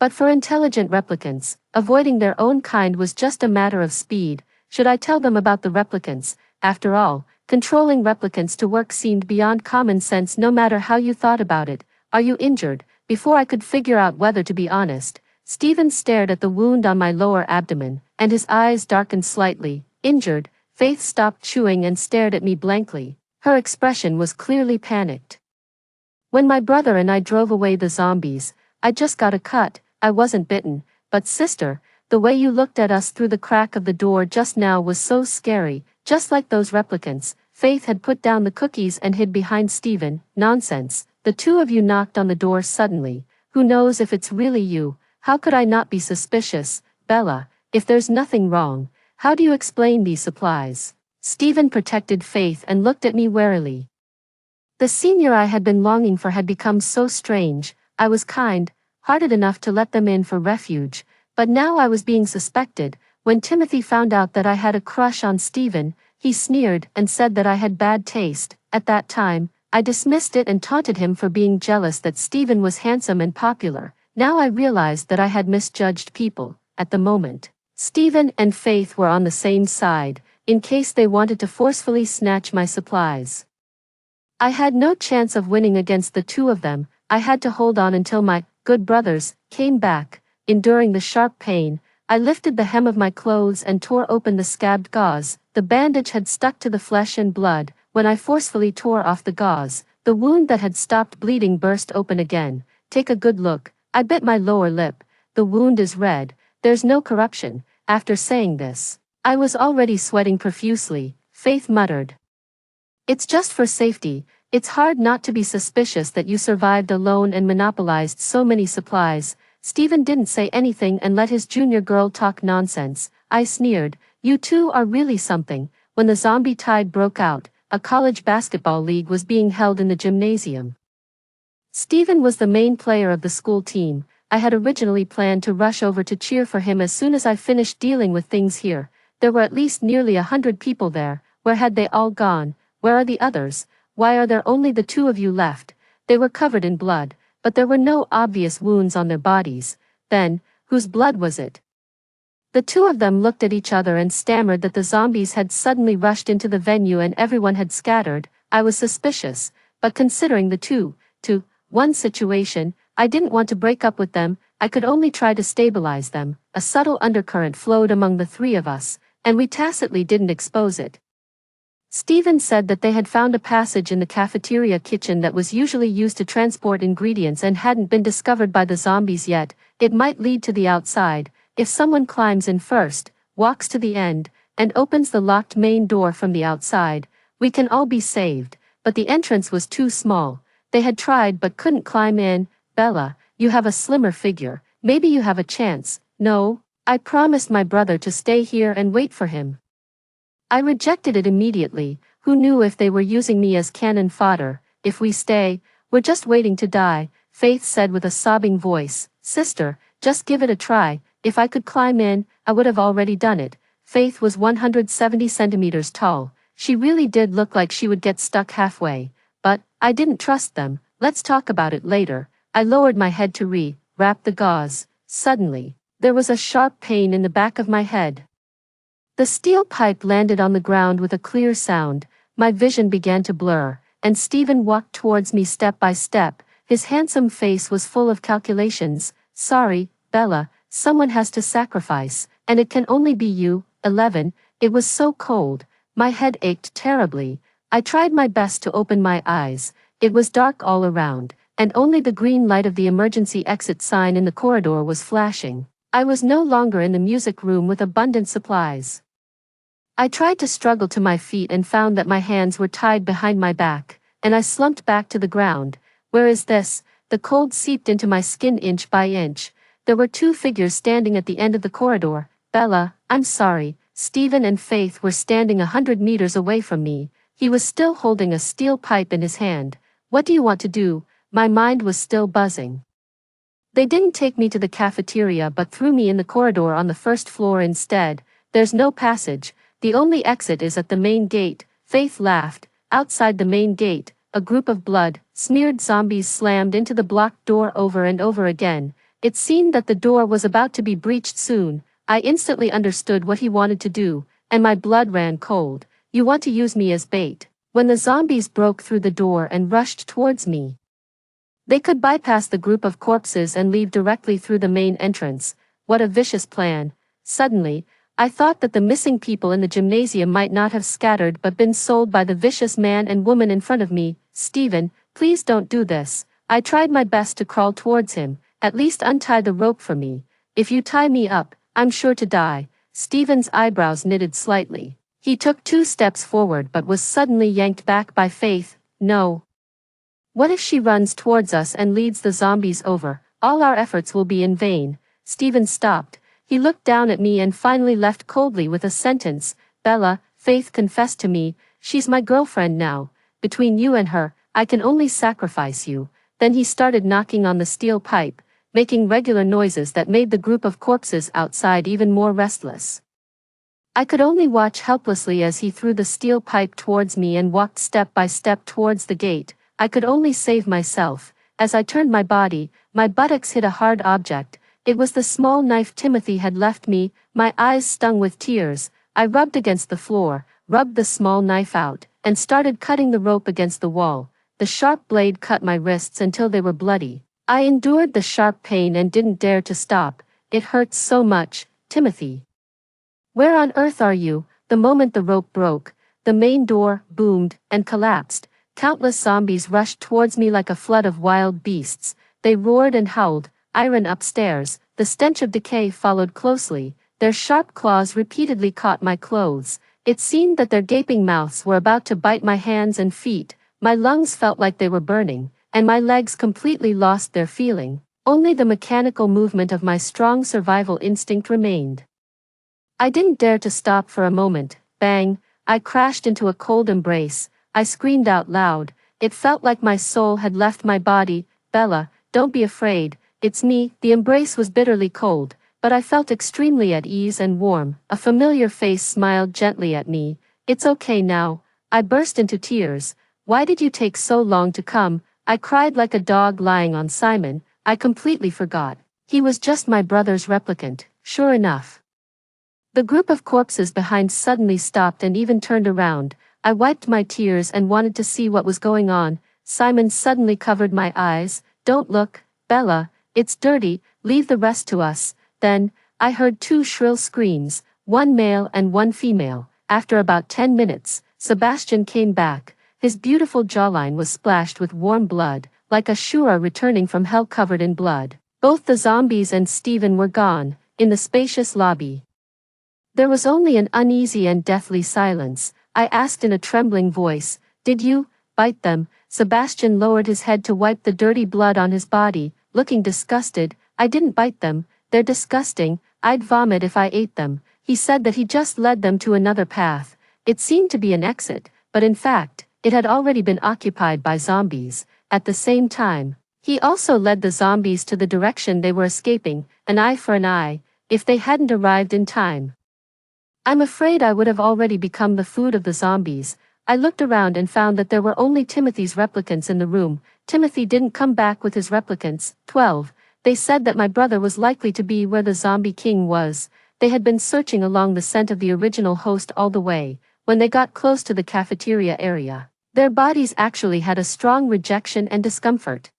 But for intelligent replicants, avoiding their own kind was just a matter of speed. Should I tell them about the replicants? After all, controlling replicants to work seemed beyond common sense no matter how you thought about it. "Are you injured?" Before I could figure out whether to be honest, Stephen stared at the wound on my lower abdomen, and his eyes darkened slightly. "Injured?" Faith stopped chewing and stared at me blankly. Her expression was clearly panicked. "When my brother and I drove away the zombies, I just got a cut. I wasn't bitten." "But sister, the way you looked at us through the crack of the door just now was so scary, just like those replicants." Faith had put down the cookies and hid behind Stephen. "Nonsense. The two of you knocked on the door suddenly. Who knows if it's really you? How could I not be suspicious?" "Bella, if there's nothing wrong, how do you explain these supplies?" Stephen protected Faith and looked at me warily. The senior I had been longing for had become so strange. I was kind-hearted enough to let them in for refuge, but now I was being suspected. When Timothy found out that I had a crush on Stephen, he sneered and said that I had bad taste. At that time, I dismissed it and taunted him for being jealous that Stephen was handsome and popular. Now I realized that I had misjudged people. At the moment, Stephen and Faith were on the same side, in case they wanted to forcefully snatch my supplies. I had no chance of winning against the two of them. I had to hold on until my good brothers came back. Enduring the sharp pain, I lifted the hem of my clothes and tore open the scabbed gauze. The bandage had stuck to the flesh and blood. When I forcefully tore off the gauze, the wound that had stopped bleeding burst open again. "Take a good look." I bit my lower lip. "The wound is red. There's no corruption." After saying this, I was already sweating profusely. Faith muttered, "It's just for safety. It's hard not to be suspicious that you survived alone and monopolized so many supplies." Stephen didn't say anything and let his junior girl talk nonsense. I sneered, "You two are really something." When the zombie tide broke out, a college basketball league was being held in the gymnasium. Stephen was the main player of the school team. I had originally planned to rush over to cheer for him as soon as I finished dealing with things here. There were at least nearly 100 people there. Where had they all gone? Where are the others? Why are there only the two of you left? They were covered in blood, but there were no obvious wounds on their bodies. Then, whose blood was it? The two of them looked at each other and stammered that the zombies had suddenly rushed into the venue and everyone had scattered. I was suspicious, but considering the 2-to-1 situation, I didn't want to break up with them. I could only try to stabilize them. A subtle undercurrent flowed among the three of us, and we tacitly didn't expose it. Stephen said that they had found a passage in the cafeteria kitchen that was usually used to transport ingredients and hadn't been discovered by the zombies yet. It might lead to the outside, if someone climbs in first, walks to the end, and opens the locked main door from the outside. We can all be saved, but the entrance was too small. They had tried but couldn't climb in. Bella, you have a slimmer figure, maybe you have a chance. No, I promised my brother to stay here and wait for him. I rejected it immediately. Who knew if they were using me as cannon fodder? If we stay, we're just waiting to die, Faith said with a sobbing voice. Sister, just give it a try. If I could climb in, I would have already done it. Faith was 170 centimeters tall. She really did look like she would get stuck halfway. But I didn't trust them. Let's talk about it later. I lowered my head to wrap the gauze. Suddenly, there was a sharp pain in the back of my head. The steel pipe landed on the ground with a clear sound. My vision began to blur, and Stephen walked towards me step by step. His handsome face was full of calculations. Sorry, Bella, someone has to sacrifice, and it can only be you. 11. It was so cold. My head ached terribly. I tried my best to open my eyes. It was dark all around, and only the green light of the emergency exit sign in the corridor was flashing. I was no longer in the music room with abundant supplies. I tried to struggle to my feet and found that my hands were tied behind my back, and I slumped back to the ground. Where is this? The cold seeped into my skin inch by inch. There were two figures standing at the end of the corridor. Bella, I'm sorry. Stephen and Faith were standing 100 meters away from me. He was still holding a steel pipe in his hand. What do you want to do? My mind was still buzzing. They didn't take me to the cafeteria but threw me in the corridor on the first floor instead. There's no passage. The only exit is at the main gate. Faith laughed. Outside the main gate, a group of blood-smeared zombies slammed into the blocked door over and over again. It seemed that the door was about to be breached soon. I instantly understood what he wanted to do, and my blood ran cold. You want to use me as bait. When the zombies broke through the door and rushed towards me, they could bypass the group of corpses and leave directly through the main entrance. What a vicious plan. Suddenly, I thought that the missing people in the gymnasium might not have scattered but been sold by the vicious man and woman in front of me. Stephen, please don't do this. I tried my best to crawl towards him. At least untie the rope for me. If you tie me up, I'm sure to die. Stephen's eyebrows knitted slightly. He took 2 steps forward but was suddenly yanked back by Faith. No. What if she runs towards us and leads the zombies over? All our efforts will be in vain. Stephen stopped. He looked down at me and finally left coldly with a sentence. Bella, Faith confessed to me. She's my girlfriend now. Between you and her, I can only sacrifice you. Then he started knocking on the steel pipe, making regular noises that made the group of corpses outside even more restless. I could only watch helplessly as he threw the steel pipe towards me and walked step by step towards the gate. I could only save myself. As I turned my body, my buttocks hit a hard object. It was the small knife Timothy had left me. My eyes stung with tears. I rubbed against the floor, rubbed the small knife out, and started cutting the rope against the wall. The sharp blade cut my wrists until they were bloody. I endured the sharp pain and didn't dare to stop. It hurts so much. Timothy. Where on earth are you? The moment the rope broke, the main door boomed and collapsed. Countless zombies rushed towards me like a flood of wild beasts. They roared and howled. I ran upstairs. The stench of decay followed closely. Their sharp claws repeatedly caught my clothes. It seemed that their gaping mouths were about to bite my hands and feet. My lungs felt like they were burning, and my legs completely lost their feeling. Only the mechanical movement of my strong survival instinct remained. I didn't dare to stop for a moment. Bang! I crashed into a cold embrace. I screamed out loud. It felt like my soul had left my body. Bella, don't be afraid. It's me. The embrace was bitterly cold, but I felt extremely at ease and warm. A familiar face smiled gently at me. It's okay now. I burst into tears. Why did you take so long to come? I cried like a dog lying on Simon. I completely forgot. He was just my brother's replicant. Sure enough. The group of corpses behind suddenly stopped and even turned around. I wiped my tears and wanted to see what was going on. Simon suddenly covered my eyes. Don't look, Bella, it's dirty, leave the rest to us. Then, I heard 2 shrill screams, one male and one female. After about 10 minutes, Sebastian came back. His beautiful jawline was splashed with warm blood, like a Shura returning from hell covered in blood. Both the zombies and Stephen were gone, in the spacious lobby. There was only an uneasy and deathly silence. I asked in a trembling voice, "Did you bite them?" Sebastian lowered his head to wipe the dirty blood on his body, looking disgusted. "I didn't bite them, they're disgusting, I'd vomit if I ate them." He said that he just led them to another path. It seemed to be an exit, but in fact, it had already been occupied by zombies. At the same time, he also led the zombies to the direction they were escaping, an eye for an eye, if they hadn't arrived in time. I'm afraid I would have already become the food of the zombies. I looked around and found that there were only Timothy's replicants in the room. Timothy didn't come back with his replicants. 12. They said that my brother was likely to be where the zombie king was. They had been searching along the scent of the original host all the way. When they got close to the cafeteria area, their bodies actually had a strong rejection and discomfort.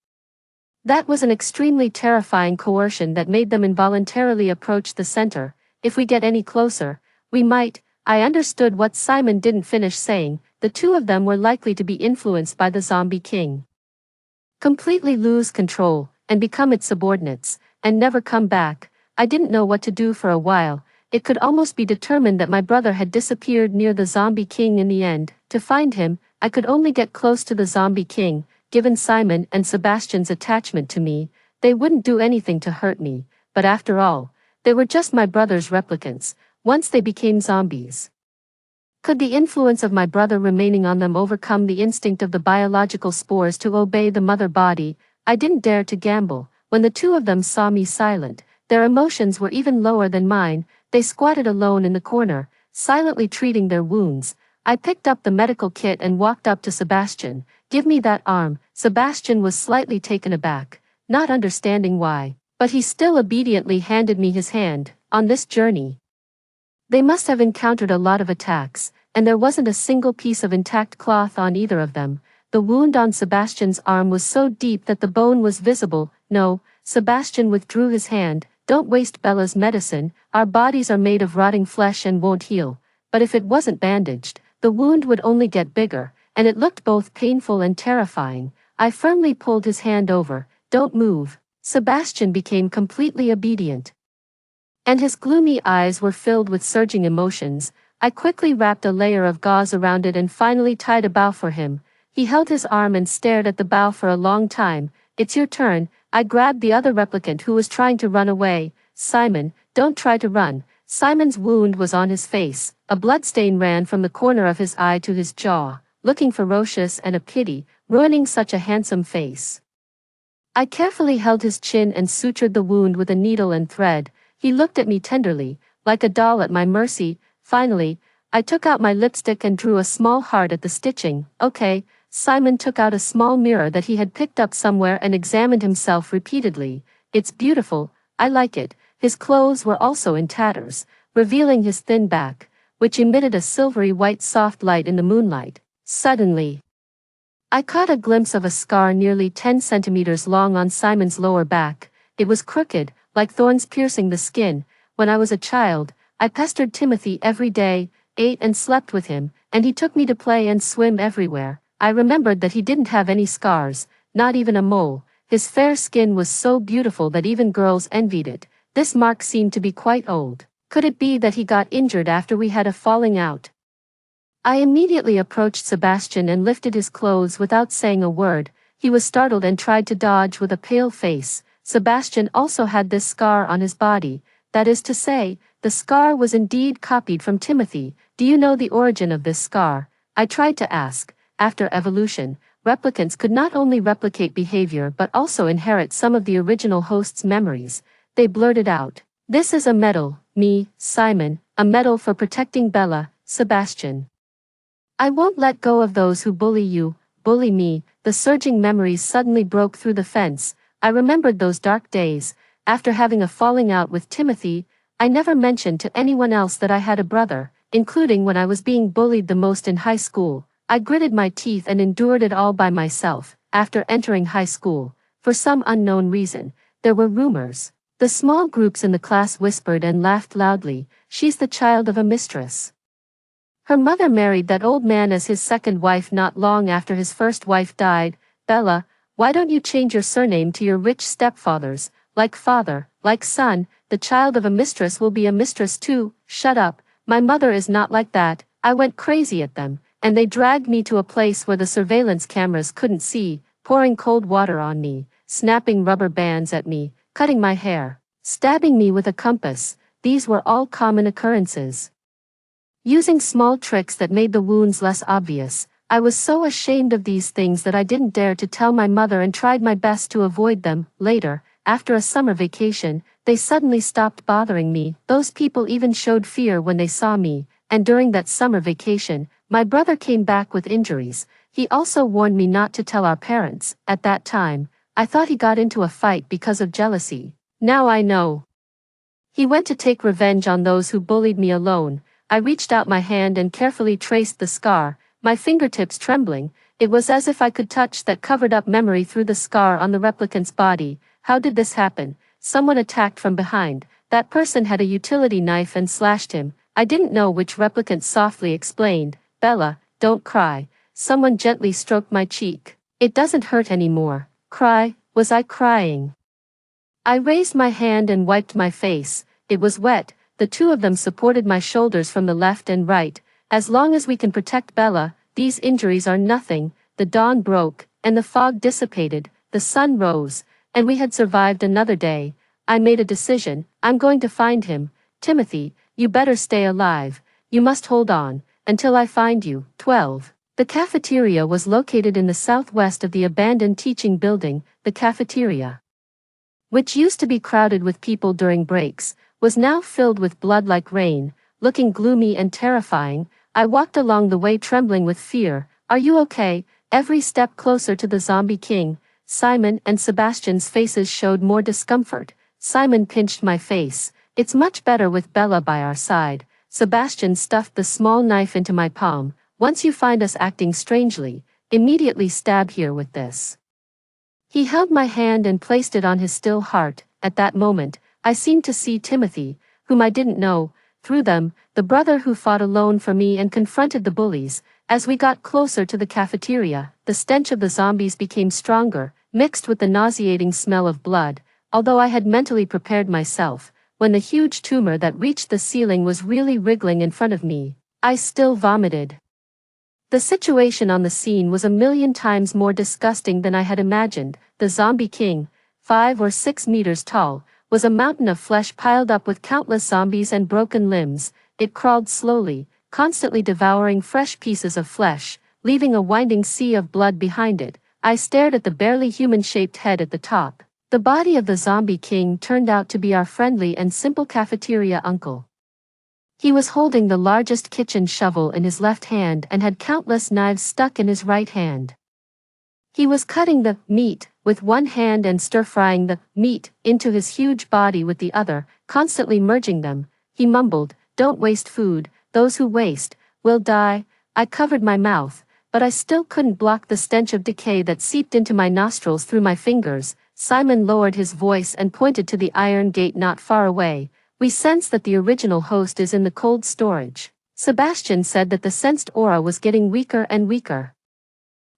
That was an extremely terrifying coercion that made them involuntarily approach the center. "If we get any closer, we might." I understood what Simon didn't finish saying. The two of them were likely to be influenced by the zombie king, completely lose control, and become its subordinates, and never come back. I didn't know what to do for a while. It could almost be determined that my brother had disappeared near the zombie king in the end. To find him, I could only get close to the zombie king. Given Simon and Sebastian's attachment to me, they wouldn't do anything to hurt me, but after all, they were just my brother's replicants. Once they became zombies, could the influence of my brother remaining on them overcome the instinct of the biological spores to obey the mother body? I didn't dare to gamble. When the two of them saw me silent, their emotions were even lower than mine. They squatted alone in the corner, silently treating their wounds. I picked up the medical kit and walked up to Sebastian. "Give me that arm." Sebastian was slightly taken aback, not understanding why, but he still obediently handed me his hand. On this journey, they must have encountered a lot of attacks, and there wasn't a single piece of intact cloth on either of them. The wound on Sebastian's arm was so deep that the bone was visible. "No," Sebastian withdrew his hand. "Don't waste Bella's medicine. Our bodies are made of rotting flesh and won't heal." But if it wasn't bandaged, the wound would only get bigger, and it looked both painful and terrifying. I firmly pulled his hand over. "Don't move." Sebastian became completely obedient, and his gloomy eyes were filled with surging emotions. I quickly wrapped a layer of gauze around it and finally tied a bow for him. He held his arm and stared at the bow for a long time. "It's your turn." I grabbed the other replicant who was trying to run away. "Simon, don't try to run." Simon's wound was on his face. A bloodstain ran from the corner of his eye to his jaw, looking ferocious and a pity, ruining such a handsome face. I carefully held his chin and sutured the wound with a needle and thread. He looked at me tenderly, like a doll at my mercy. Finally, I took out my lipstick and drew a small heart at the stitching. "Okay." Simon took out a small mirror that he had picked up somewhere and examined himself repeatedly. "It's beautiful, I like it." His clothes were also in tatters, revealing his thin back, which emitted a silvery white soft light in the moonlight. Suddenly, I caught a glimpse of a scar nearly 10 centimeters long on Simon's lower back. It was crooked, like thorns piercing the skin. When I was a child, I pestered Timothy every day, ate and slept with him, and he took me to play and swim everywhere. I remembered that he didn't have any scars, not even a mole. His fair skin was so beautiful that even girls envied it. This mark seemed to be quite old. Could it be that he got injured after we had a falling out? I immediately approached Sebastian and lifted his clothes without saying a word. He was startled and tried to dodge with a pale face. Sebastian also had this scar on his body. That is to say, the scar was indeed copied from Timothy. "Do you know the origin of this scar?" I tried to ask. After evolution, replicants could not only replicate behavior but also inherit some of the original host's memories. They blurted out, "This is a medal." "Me, Simon, a medal for protecting Bella." "Sebastian, I won't let go of those who bully you, bully me." The surging memories suddenly broke through the fence. I remembered those dark days. After having a falling out with Timothy, I never mentioned to anyone else that I had a brother, including when I was being bullied the most in high school. I gritted my teeth and endured it all by myself. After entering high school, for some unknown reason, there were rumors. The small groups in the class whispered and laughed loudly. "She's the child of a mistress. Her mother married that old man as his second wife not long after his first wife died. Bella, why don't you change your surname to your rich stepfather's? Like father, like son, the child of a mistress will be a mistress too. Shut up, my mother is not like that. I went crazy at them, and they dragged me to a place where the surveillance cameras couldn't see, pouring cold water on me, snapping rubber bands at me, cutting my hair, stabbing me with a compass. These were all common occurrences. Using small tricks that made the wounds less obvious, I was so ashamed of these things that I didn't dare to tell my mother and tried my best to avoid them. Later, after a summer vacation, they suddenly stopped bothering me. Those people even showed fear when they saw me, and during that summer vacation, my brother came back with injuries. He also warned me not to tell our parents. At that time, I thought he got into a fight because of jealousy. Now I know. He went to take revenge on those who bullied me alone. I reached out my hand and carefully traced the scar, my fingertips trembling. It was as if I could touch that covered-up memory through the scar on the replicant's body. How did this happen? Someone attacked from behind. That person had a utility knife and slashed him. I didn't know which. Replicant softly explained. Bella, don't cry. Someone gently stroked my cheek. It doesn't hurt anymore. Cry? Was I crying? I raised my hand and wiped my face. It was wet. The two of them supported my shoulders from the left and right. As long as we can protect Bella, these injuries are nothing. The dawn broke, and the fog dissipated. The sun rose, and we had survived another day. I made a decision. I'm going to find him. Timothy, you better stay alive. You must hold on, until I find you. 12. The cafeteria was located in the southwest of the abandoned teaching building. The cafeteria, which used to be crowded with people during breaks, was now filled with blood like rain. Looking gloomy and terrifying, I walked along the way trembling with fear. Are you okay? Every step closer to the zombie king. Simon and Sebastian's faces showed more discomfort. Simon pinched my face. It's much better with Bella by our side. Sebastian stuffed the small knife into my palm. Once you find us acting strangely, immediately stab here with this. He held my hand and placed it on his still heart. At that moment, I seemed to see Timothy, whom I didn't know. Through them, the brother who fought alone for me and confronted the bullies. As we got closer to the cafeteria, the stench of the zombies became stronger, mixed with the nauseating smell of blood. Although I had mentally prepared myself, when the huge tumor that reached the ceiling was really wriggling in front of me, I still vomited. The situation on the scene was a million times more disgusting than I had imagined. The zombie king, 5 or 6 meters tall, was a mountain of flesh piled up with countless zombies and broken limbs. It crawled slowly, constantly devouring fresh pieces of flesh, leaving a winding sea of blood behind it. I stared at the barely human-shaped head at the top. The body of the zombie king turned out to be our friendly and simple cafeteria uncle. He was holding the largest kitchen shovel in his left hand and had countless knives stuck in his right hand. He was cutting the meat with one hand and stir-frying the meat into his huge body with the other, constantly merging them. He mumbled, "Don't waste food, those who waste will die." I covered my mouth, but I still couldn't block the stench of decay that seeped into my nostrils through my fingers. Simon lowered his voice and pointed to the iron gate not far away. "We sense that the original host is in the cold storage." Sebastian said that the sensed aura was getting weaker and weaker,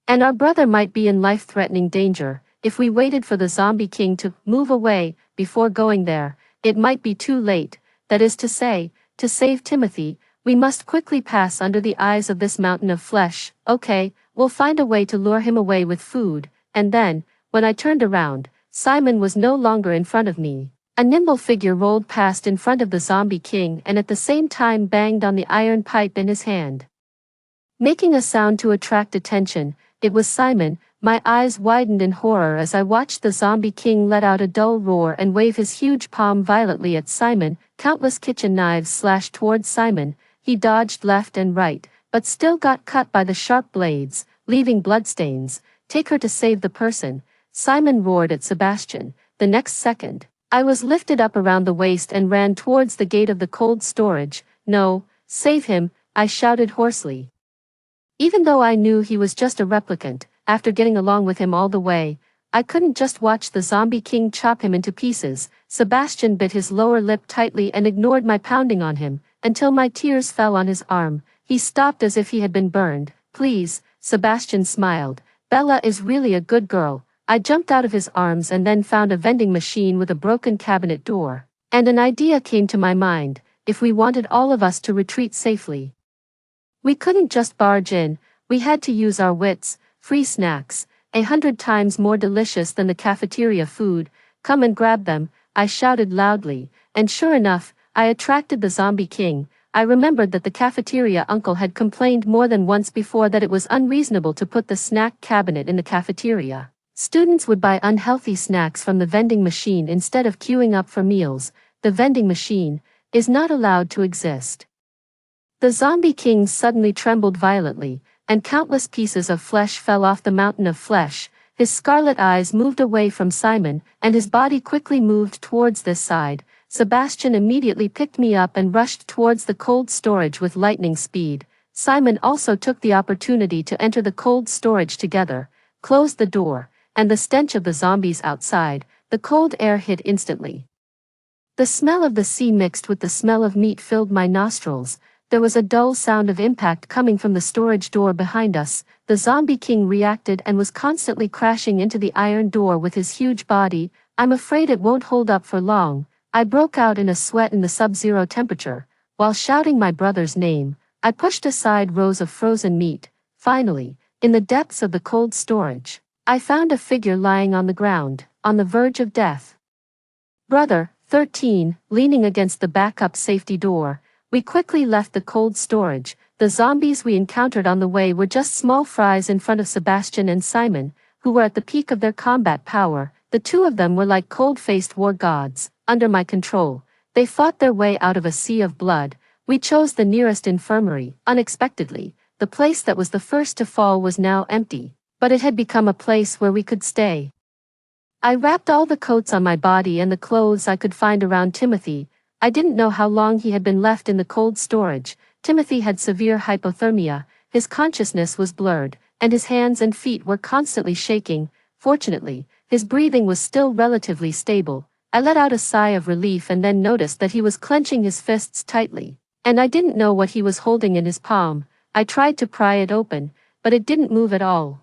and our brother might be in life-threatening danger. If we waited for the zombie king to move away before going there, it might be too late. That is to say, to save Timothy, we must quickly pass under the eyes of this mountain of flesh. Okay, we'll find a way to lure him away with food. And then, when I turned around, Simon was no longer in front of me. A nimble figure rolled past in front of the zombie king and at the same time banged on the iron pipe in his hand, making a sound to attract attention. It was Simon. My eyes widened in horror as I watched the zombie king let out a dull roar and wave his huge palm violently at Simon. Countless kitchen knives slashed towards Simon. He dodged left and right, but still got cut by the sharp blades, leaving bloodstains. "Take her to save the person," Simon roared at Sebastian. The next second, I was lifted up around the waist and ran towards the gate of the cold storage. "No, save him," I shouted hoarsely. Even though I knew he was just a replicant, after getting along with him all the way, I couldn't just watch the zombie king chop him into pieces. Sebastian bit his lower lip tightly and ignored my pounding on him, until my tears fell on his arm. He stopped as if he had been burned. Please, Sebastian smiled. Bella is really a good girl. I jumped out of his arms and then found a vending machine with a broken cabinet door. And an idea came to my mind. If we wanted all of us to retreat safely, we couldn't just barge in, we had to use our wits. Free snacks, 100 times more delicious than the cafeteria food. Come and grab them, I shouted loudly, and sure enough, I attracted the zombie king. I remembered that the cafeteria uncle had complained more than once before that it was unreasonable to put the snack cabinet in the cafeteria. Students would buy unhealthy snacks from the vending machine instead of queuing up for meals. The vending machine is not allowed to exist. The zombie king suddenly trembled violently, and countless pieces of flesh fell off the mountain of flesh. His scarlet eyes moved away from Simon, and his body quickly moved towards this side. Sebastian immediately picked me up and rushed towards the cold storage with lightning speed. Simon also took the opportunity to enter the cold storage together, closed the door, and the stench of the zombies outside, the cold air hit instantly. The smell of the sea mixed with the smell of meat filled my nostrils. There was a dull sound of impact coming from the storage door behind us. The zombie king reacted and was constantly crashing into the iron door with his huge body. I'm afraid it won't hold up for long. I broke out in a sweat in the sub-zero temperature. While shouting my brother's name, I pushed aside rows of frozen meat. Finally, in the depths of the cold storage, I found a figure lying on the ground, on the verge of death. Brother, 13, leaning against the backup safety door. We quickly left the cold storage. The zombies we encountered on the way were just small fries in front of Sebastian and Simon, who were at the peak of their combat power. The two of them were like cold-faced war gods, under my control. They fought their way out of a sea of blood. We chose the nearest infirmary. Unexpectedly, the place that was the first to fall was now empty, but it had become a place where we could stay. I wrapped all the coats on my body and the clothes I could find around Timothy. I didn't know how long he had been left in the cold storage. Timothy had severe hypothermia, his consciousness was blurred, and his hands and feet were constantly shaking. Fortunately, his breathing was still relatively stable. I let out a sigh of relief and then noticed that he was clenching his fists tightly, and I didn't know what he was holding in his palm. I tried to pry it open, but it didn't move at all.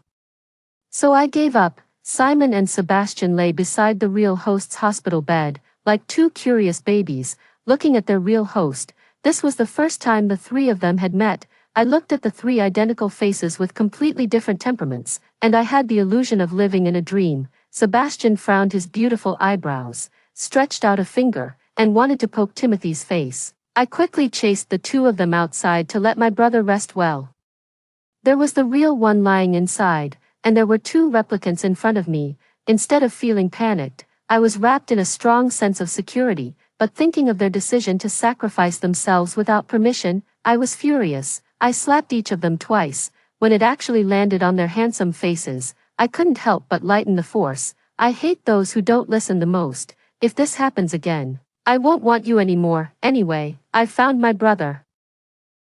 So I gave up. Simon and Sebastian lay beside the real host's hospital bed, like two curious babies, looking at their real host. This was the first time the three of them had met. I looked at the three identical faces with completely different temperaments, and I had the illusion of living in a dream. Sebastian frowned his beautiful eyebrows, stretched out a finger, and wanted to poke Timothy's face. I quickly chased the two of them outside to let my brother rest well. There was the real one lying inside, and there were two replicants in front of me. Instead of feeling panicked, I was wrapped in a strong sense of security, but thinking of their decision to sacrifice themselves without permission, I was furious. I slapped each of them twice. When it actually landed on their handsome faces, I couldn't help but lighten the force. I hate those who don't listen the most. If this happens again, I won't want you anymore. Anyway, I found my brother.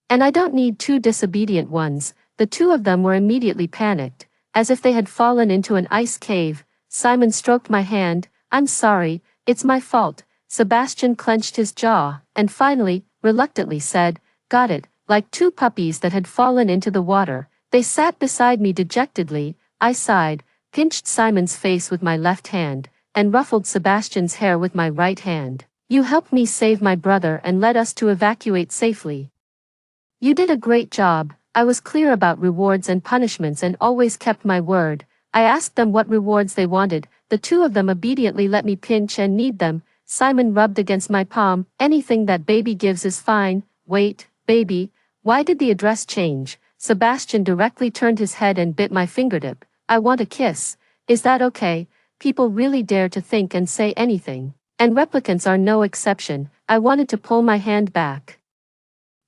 And I don't need two disobedient ones. The two of them were immediately panicked, as if they had fallen into an ice cave. Simon stroked my hand. I'm sorry, it's my fault. Sebastian clenched his jaw, and finally, reluctantly said, got it, like two puppies that had fallen into the water. They sat beside me dejectedly. I sighed, pinched Simon's face with my left hand, and ruffled Sebastian's hair with my right hand. You helped me save my brother and led us to evacuate safely. You did a great job. I was clear about rewards and punishments and always kept my word. I asked them what rewards they wanted. The two of them obediently let me pinch and knead them. Simon rubbed against my palm. Anything that baby gives is fine. Wait, baby, why did the address change? Sebastian directly turned his head and bit my fingertip. I want a kiss. Is that okay? People really dare to think and say anything. And replicants are no exception. I wanted to pull my hand back,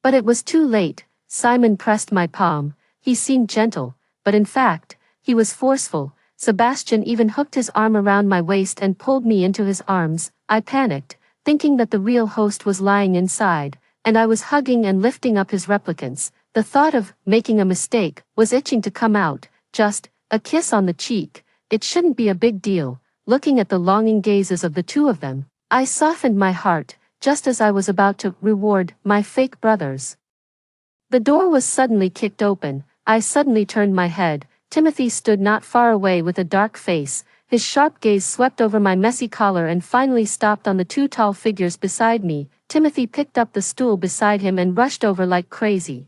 but it was too late. Simon pressed my palm. He seemed gentle, but in fact, he was forceful. Sebastian even hooked his arm around my waist and pulled me into his arms. I panicked, thinking that the real host was lying inside, and I was hugging and lifting up his replicants. The thought of making a mistake was itching to come out. Just a kiss on the cheek. It shouldn't be a big deal. Looking at the longing gazes of the two of them, I softened my heart, just as I was about to reward my fake brothers. The door was suddenly kicked open. I suddenly turned my head. Timothy stood not far away with a dark face. His sharp gaze swept over my messy collar and finally stopped on the two tall figures beside me. Timothy picked up the stool beside him and rushed over like crazy.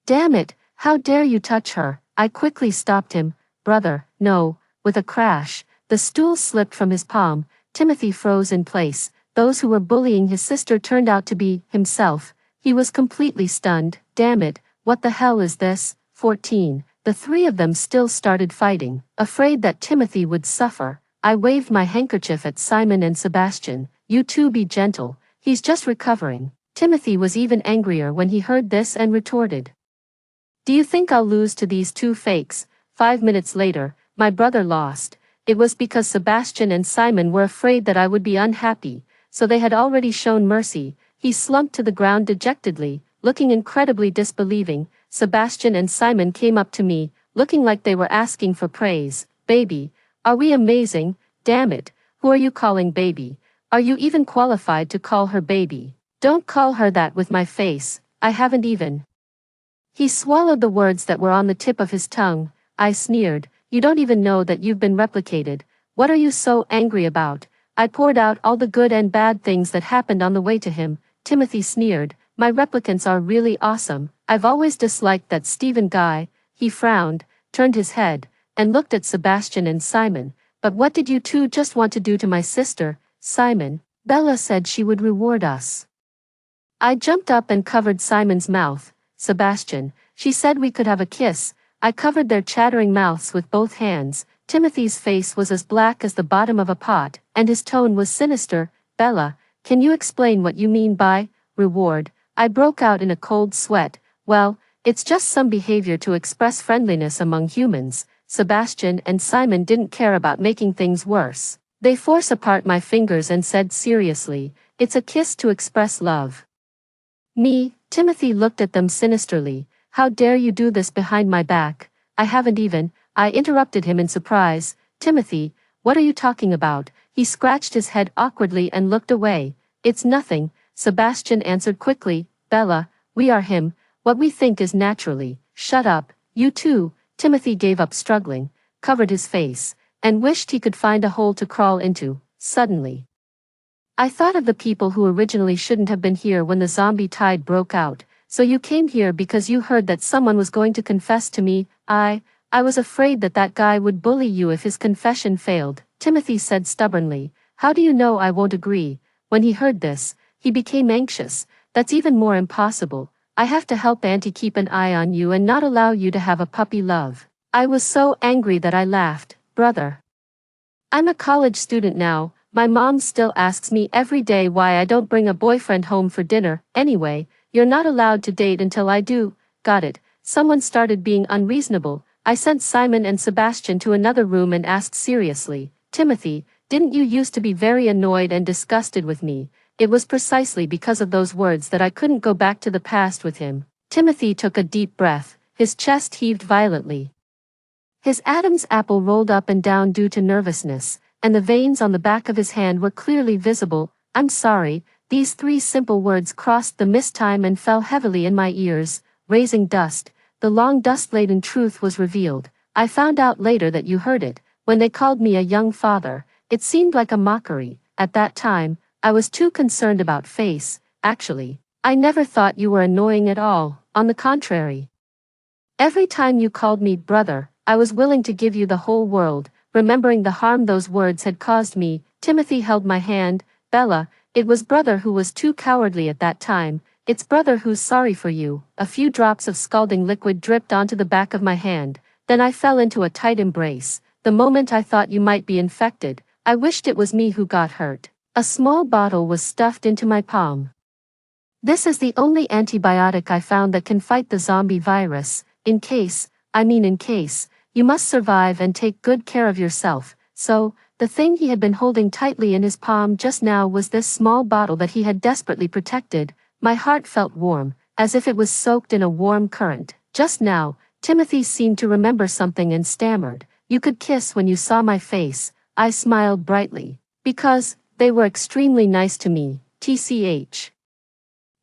"Damn it, how dare you touch her?" I quickly stopped him. "Brother, no." With a crash, the stool slipped from his palm. Timothy froze in place. Those who were bullying his sister turned out to be himself. He was completely stunned. "Damn it, what the hell is this?" 14. The three of them still started fighting. Afraid that Timothy would suffer, I waved my handkerchief at Simon and Sebastian. "You two be gentle, he's just recovering." Timothy was even angrier when he heard this and retorted, "Do you think I'll lose to these two fakes?" 5 minutes later, my brother lost. It was because Sebastian and Simon were afraid that I would be unhappy, so they had already shown mercy. He slumped to the ground dejectedly, looking incredibly disbelieving. Sebastian and Simon came up to me, looking like they were asking for praise. "Baby, are we amazing? Damn it, who are you calling baby? Are you even qualified to call her baby? Don't call her that with my face, I haven't even." He swallowed the words that were on the tip of his tongue. I sneered, "You don't even know that you've been replicated. What are you so angry about?" I poured out all the good and bad things that happened on the way to him. Timothy sneered, "My replicants are really awesome. I've always disliked that Stephen guy." He frowned, turned his head, and looked at Sebastian and Simon. "But what did you two just want to do to my sister, Simon?" "Bella said she would reward us." I jumped up and covered Simon's mouth. "Sebastian, she said we could have a kiss." I covered their chattering mouths with both hands. Timothy's face was as black as the bottom of a pot, and his tone was sinister. "Bella, can you explain what you mean by reward?" I broke out in a cold sweat. "Well, it's just some behavior to express friendliness among humans." Sebastian and Simon didn't care about making things worse. They forced apart my fingers and said seriously, "It's a kiss to express love." Me, Timothy looked at them sinisterly. "How dare you do this behind my back?" "I haven't even." I interrupted him in surprise. "Timothy, what are you talking about?" He scratched his head awkwardly and looked away. "It's nothing," Sebastian answered quickly. "Bella, we are him. What we think is naturally." "Shut up, you two." Timothy gave up struggling, covered his face, and wished he could find a hole to crawl into. Suddenly, I thought of the people who originally shouldn't have been here when the zombie tide broke out. "So you came here because you heard that someone was going to confess to me?" I was afraid that that guy would bully you if his confession failed," Timothy said stubbornly. "How do you know I won't agree?" When he heard this, he became anxious. "That's even more impossible. I have to help Auntie keep an eye on you and not allow you to have a puppy love." I was so angry that I laughed. "Brother, I'm a college student now. My mom still asks me every day why I don't bring a boyfriend home for dinner. Anyway, you're not allowed to date until I do." "Got it." Someone started being unreasonable. I sent Simon and Sebastian to another room and asked seriously, "Timothy, didn't you used to be very annoyed and disgusted with me?" It was precisely because of those words that I couldn't go back to the past with him. Timothy took a deep breath. His chest heaved violently. His Adam's apple rolled up and down due to nervousness, and the veins on the back of his hand were clearly visible. "I'm sorry." These three simple words crossed the mist time and fell heavily in my ears, raising dust. The long dust-laden truth was revealed. "I found out later that you heard it, when they called me a young father." It seemed like a mockery. At that time, I was too concerned about face. Actually, I never thought you were annoying at all. On the contrary, every time you called me brother, I was willing to give you the whole world. Remembering the harm those words had caused me, Timothy held my hand. "Bella, it was brother who was too cowardly at that time. It's brother who's sorry for you." A few drops of scalding liquid dripped onto the back of my hand. Then I fell into a tight embrace. "The moment I thought you might be infected, I wished it was me who got hurt." A small bottle was stuffed into my palm. "This is the only antibiotic I found that can fight the zombie virus. In case, you must survive and take good care of yourself." So, the thing he had been holding tightly in his palm just now was this small bottle that he had desperately protected. My heart felt warm, as if it was soaked in a warm current. Just now, Timothy seemed to remember something and stammered, "You could kiss when you saw my face." I smiled brightly. "Because, they were extremely nice to me, tch.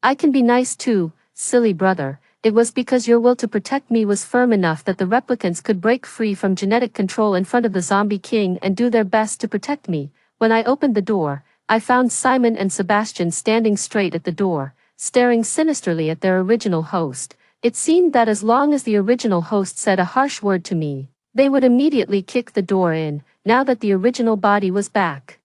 I can be nice too, silly brother." it was because your will to protect me was firm enough that the replicants could break free from genetic control in front of the zombie king and do their best to protect me. When I opened the door, I found Simon and Sebastian standing straight at the door, staring sinisterly at their original host. It seemed that as long as the original host said a harsh word to me, they would immediately kick the door in, now that the original body was back.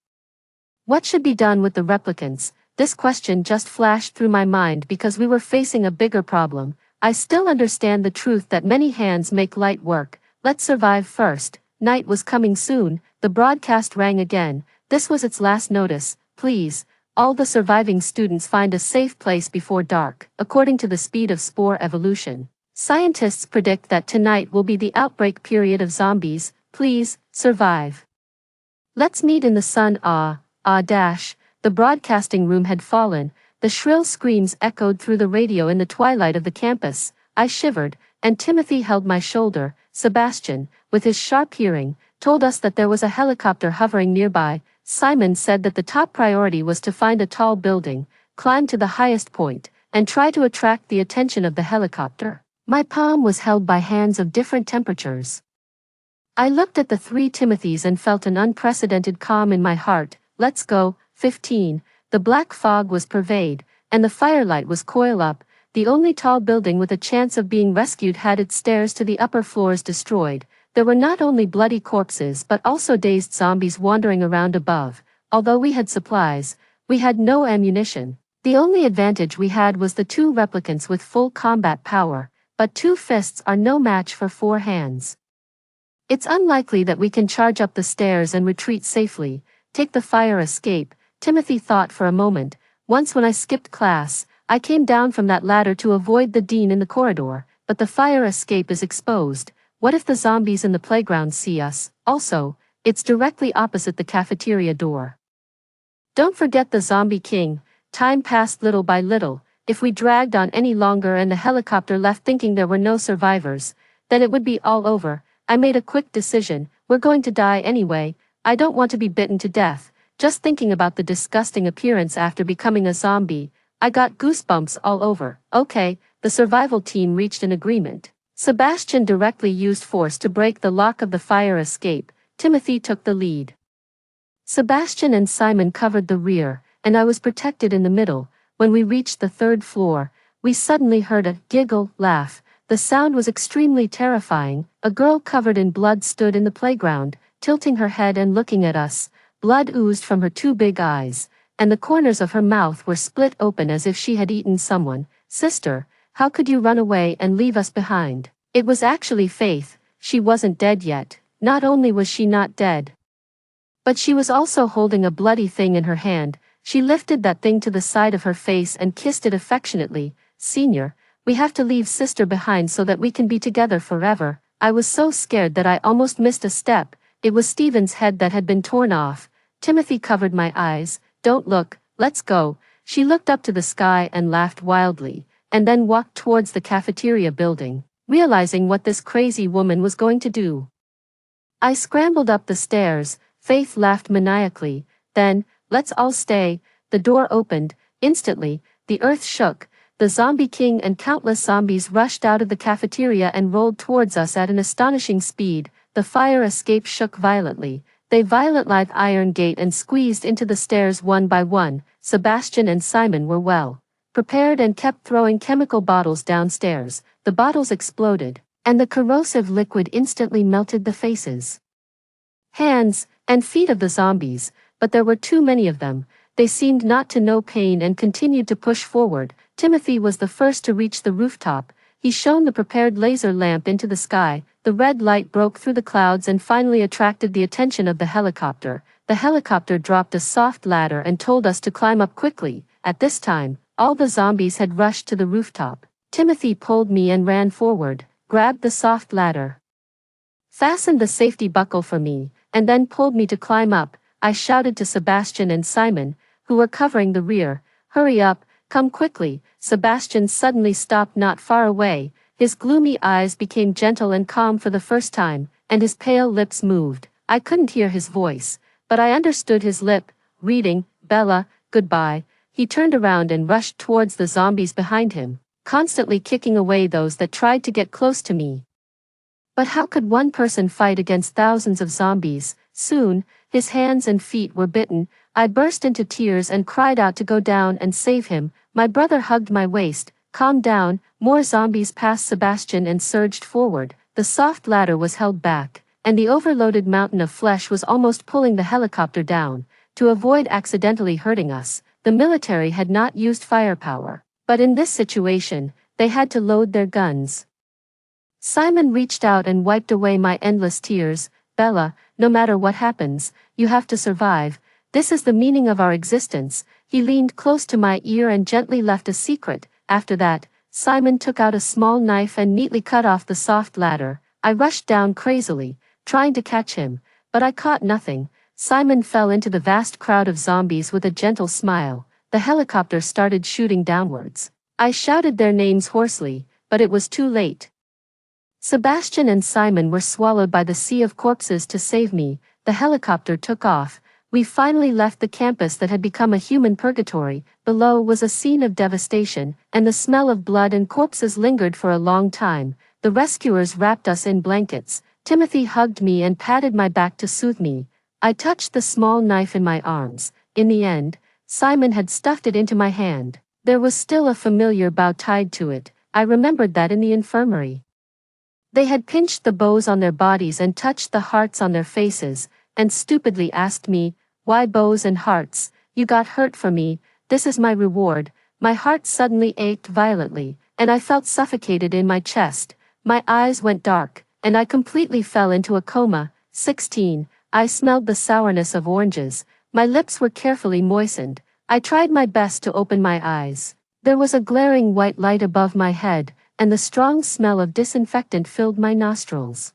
What should be done with the replicants? This question just flashed through my mind because we were facing a bigger problem. I still understand the truth that many hands make light work. Let's survive first. Night was coming soon. The broadcast rang again. This was its last notice. Please, all the surviving students find a safe place before dark. According to the speed of spore evolution, scientists predict that tonight will be the outbreak period of zombies. Please, survive. Let's meet in the sun. Dash. The broadcasting room had fallen. The shrill screams echoed through the radio in the twilight of the campus. I shivered, and Timothy held my shoulder. Sebastian, with his sharp hearing, told us that there was a helicopter hovering nearby. Simon said that the top priority was to find a tall building, climb to the highest point, and try to attract the attention of the helicopter. My palm was held by hands of different temperatures. I looked at the three Timothys and felt an unprecedented calm in my heart. Let's go. 15. The black fog was pervade, and the firelight was coil up. The only tall building with a chance of being rescued had its stairs to the upper floors destroyed. There were not only bloody corpses but also dazed zombies wandering around above. Although we had supplies, we had no ammunition. The only advantage we had was the two replicants with full combat power, but 2 fists are no match for 4 hands. It's unlikely that we can charge up the stairs and retreat safely. Take the fire escape, Timothy thought for a moment. Once when I skipped class, I came down from that ladder to avoid the dean in the corridor, but the fire escape is exposed. What if the zombies in the playground see us? Also, it's directly opposite the cafeteria door. Don't forget the zombie king. Time passed little by little. If we dragged on any longer and the helicopter left thinking there were no survivors, then it would be all over. I made a quick decision. We're going to die anyway. I don't want to be bitten to death. Just thinking about the disgusting appearance after becoming a zombie, I got goosebumps all over. Okay, the survival team reached an agreement. Sebastian directly used force to break the lock of the fire escape. Timothy took the lead. Sebastian and Simon covered the rear, and I was protected in the middle. When we reached the 3rd floor, we suddenly heard a giggle laugh. The sound was extremely terrifying. A girl covered in blood stood in the playground, tilting her head and looking at us. Blood oozed from her 2 big eyes, and the corners of her mouth were split open as if she had eaten someone. Sister, how could you run away and leave us behind? It was actually Faith. She wasn't dead yet. Not only was she not dead, but she was also holding a bloody thing in her hand. She lifted that thing to the side of her face and kissed it affectionately. Senior, we have to leave sister behind so that we can be together forever. I was so scared that I almost missed a step. It was Stephen's head that had been torn off. Timothy covered my eyes. Don't look, let's go. She looked up to the sky and laughed wildly, and then walked towards the cafeteria building, realizing what this crazy woman was going to do. I scrambled up the stairs. Faith laughed maniacally. Then, let's all stay. The door opened. Instantly, the earth shook. The zombie king and countless zombies rushed out of the cafeteria and rolled towards us at an astonishing speed. The fire escape shook violently. They violently iron gate and squeezed into the stairs one by one. Sebastian and Simon were well prepared and kept throwing chemical bottles downstairs. The bottles exploded, and the corrosive liquid instantly melted the faces, hands, and feet of the zombies, but there were too many of them. They seemed not to know pain and continued to push forward. Timothy was the first to reach the rooftop. He shone the prepared laser lamp into the sky. The red light broke through the clouds and finally attracted the attention of the helicopter. The helicopter dropped a soft ladder and told us to climb up quickly. At this time, all the zombies had rushed to the rooftop. Timothy pulled me and ran forward, grabbed the soft ladder, fastened the safety buckle for me, and then pulled me to climb up. I shouted to Sebastian and Simon, who were covering the rear, "Hurry up, come quickly." Sebastian suddenly stopped not far away. His gloomy eyes became gentle and calm for the first time, and his pale lips moved. I couldn't hear his voice, but I understood his lip reading. "Bella, goodbye." He turned around and rushed towards the zombies behind him. constantly kicking away those that tried to get close to me. But how could one person fight against thousands of zombies? Soon, his hands and feet were bitten. I burst into tears and cried out to go down and save him. My brother hugged my waist. Calm down. More zombies passed Sebastian and surged forward. The soft ladder was held back, and the overloaded mountain of flesh was almost pulling the helicopter down. To avoid accidentally hurting us, the military had not used firepower. But in this situation, they had to load their guns. Simon reached out and wiped away my endless tears. Bella, no matter what happens, you have to survive. This is the meaning of our existence. He leaned close to my ear and gently left a secret. After that, Simon took out a small knife and neatly cut off the soft ladder. I rushed down crazily, trying to catch him, but I caught nothing. Simon fell into the vast crowd of zombies with a gentle smile. The helicopter started shooting downwards. I shouted their names hoarsely, but it was too late. Sebastian and Simon were swallowed by the sea of corpses. To save me, the helicopter took off. We finally left the campus that had become a human purgatory. Below was a scene of devastation, and the smell of blood and corpses lingered for a long time. The rescuers wrapped us in blankets. Timothy hugged me and patted my back to soothe me. I touched the small knife in my arms. In the end, Simon had stuffed it into my hand. There was still a familiar bow tied to it. I remembered that in the infirmary. They had pinched the bows on their bodies and touched the hearts on their faces, and stupidly asked me, "Why bows and hearts? You got hurt for me, this is my reward." My heart suddenly ached violently, and I felt suffocated in my chest. My eyes went dark, and I completely fell into a coma. 16. I smelled the sourness of oranges. My lips were carefully moistened. I tried my best to open my eyes. There was a glaring white light above my head, and the strong smell of disinfectant filled my nostrils.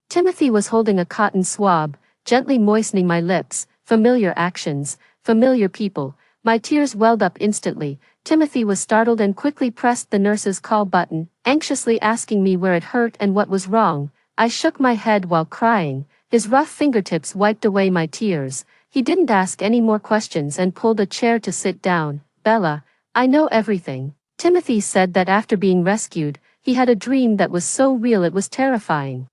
Timothy was holding a cotton swab, gently moistening my lips. Familiar actions, familiar people. My tears welled up instantly. Timothy was startled and quickly pressed the nurse's call button, anxiously asking me where it hurt and what was wrong. I shook my head while crying. His rough fingertips wiped away my tears. He didn't ask any more questions and pulled a chair to sit down. "Bella, I know everything." Timothy said that after being rescued, he had a dream that was so real it was terrifying.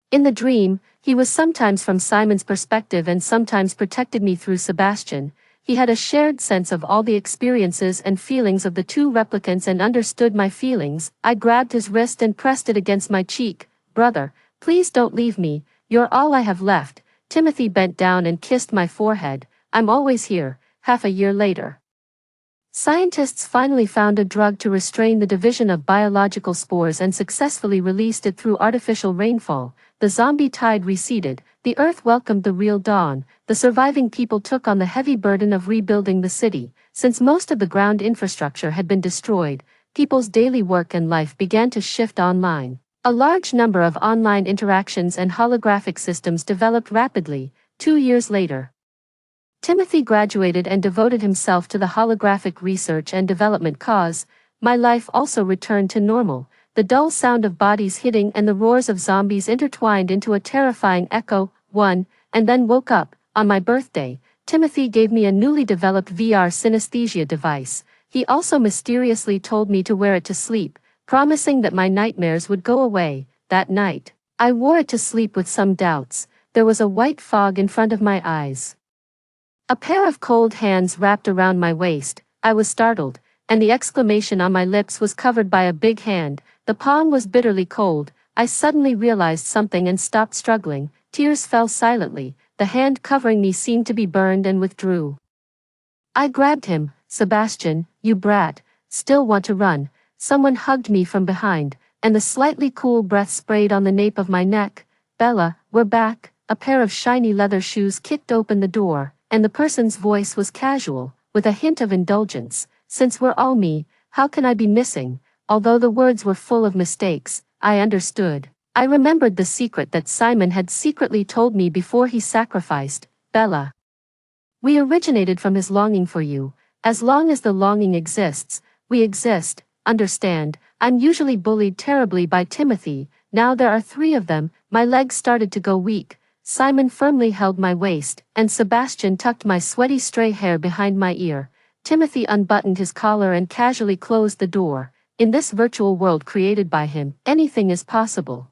In the dream, he was sometimes from Simon's perspective and sometimes protected me through Sebastian. He had a shared sense of all the experiences and feelings of the two replicants and understood my feelings. I grabbed his wrist and pressed it against my cheek. "Brother, please don't leave me, you're all I have left." Timothy bent down and kissed my forehead. "I'm always here." Half a year later, scientists finally found a drug to restrain the division of biological spores and successfully released it through artificial rainfall. The zombie tide receded. The earth welcomed the real dawn. The surviving people took on the heavy burden of rebuilding the city. Since most of the ground infrastructure had been destroyed, people's daily work and life began to shift online. A large number of online interactions and holographic systems developed rapidly. 2 years later, Timothy graduated and devoted himself to the holographic research and development cause. My life also returned to normal. The dull sound of bodies hitting and the roars of zombies intertwined into a terrifying echo. And then woke up. On my birthday, Timothy gave me a newly developed VR synesthesia device. He also mysteriously told me to wear it to sleep, promising that my nightmares would go away. That night, I wore it to sleep with some doubts. There was a white fog in front of my eyes. A pair of cold hands wrapped around my waist. I was startled, and the exclamation on my lips was covered by a big hand. The palm was bitterly cold. I suddenly realized something and stopped struggling. Tears fell silently. The hand covering me seemed to be burned and withdrew. I grabbed him. "Sebastian, you brat, still want to run?" Someone hugged me from behind, and the slightly cool breath sprayed on the nape of my neck. "Bella, we're back." A pair of shiny leather shoes kicked open the door, and the person's voice was casual, with a hint of indulgence. "Since we're all me, how can I be missing?" Although the words were full of mistakes, I understood. I remembered the secret that Simon had secretly told me before he sacrificed. "Bella, we originated from his longing for you. As long as the longing exists, we exist. Understand? I'm usually bullied terribly by Timothy. Now there are 3 of them." My legs started to go weak. Simon firmly held my waist, and Sebastian tucked my sweaty stray hair behind my ear. Timothy unbuttoned his collar and casually closed the door. In this virtual world created by him, anything is possible.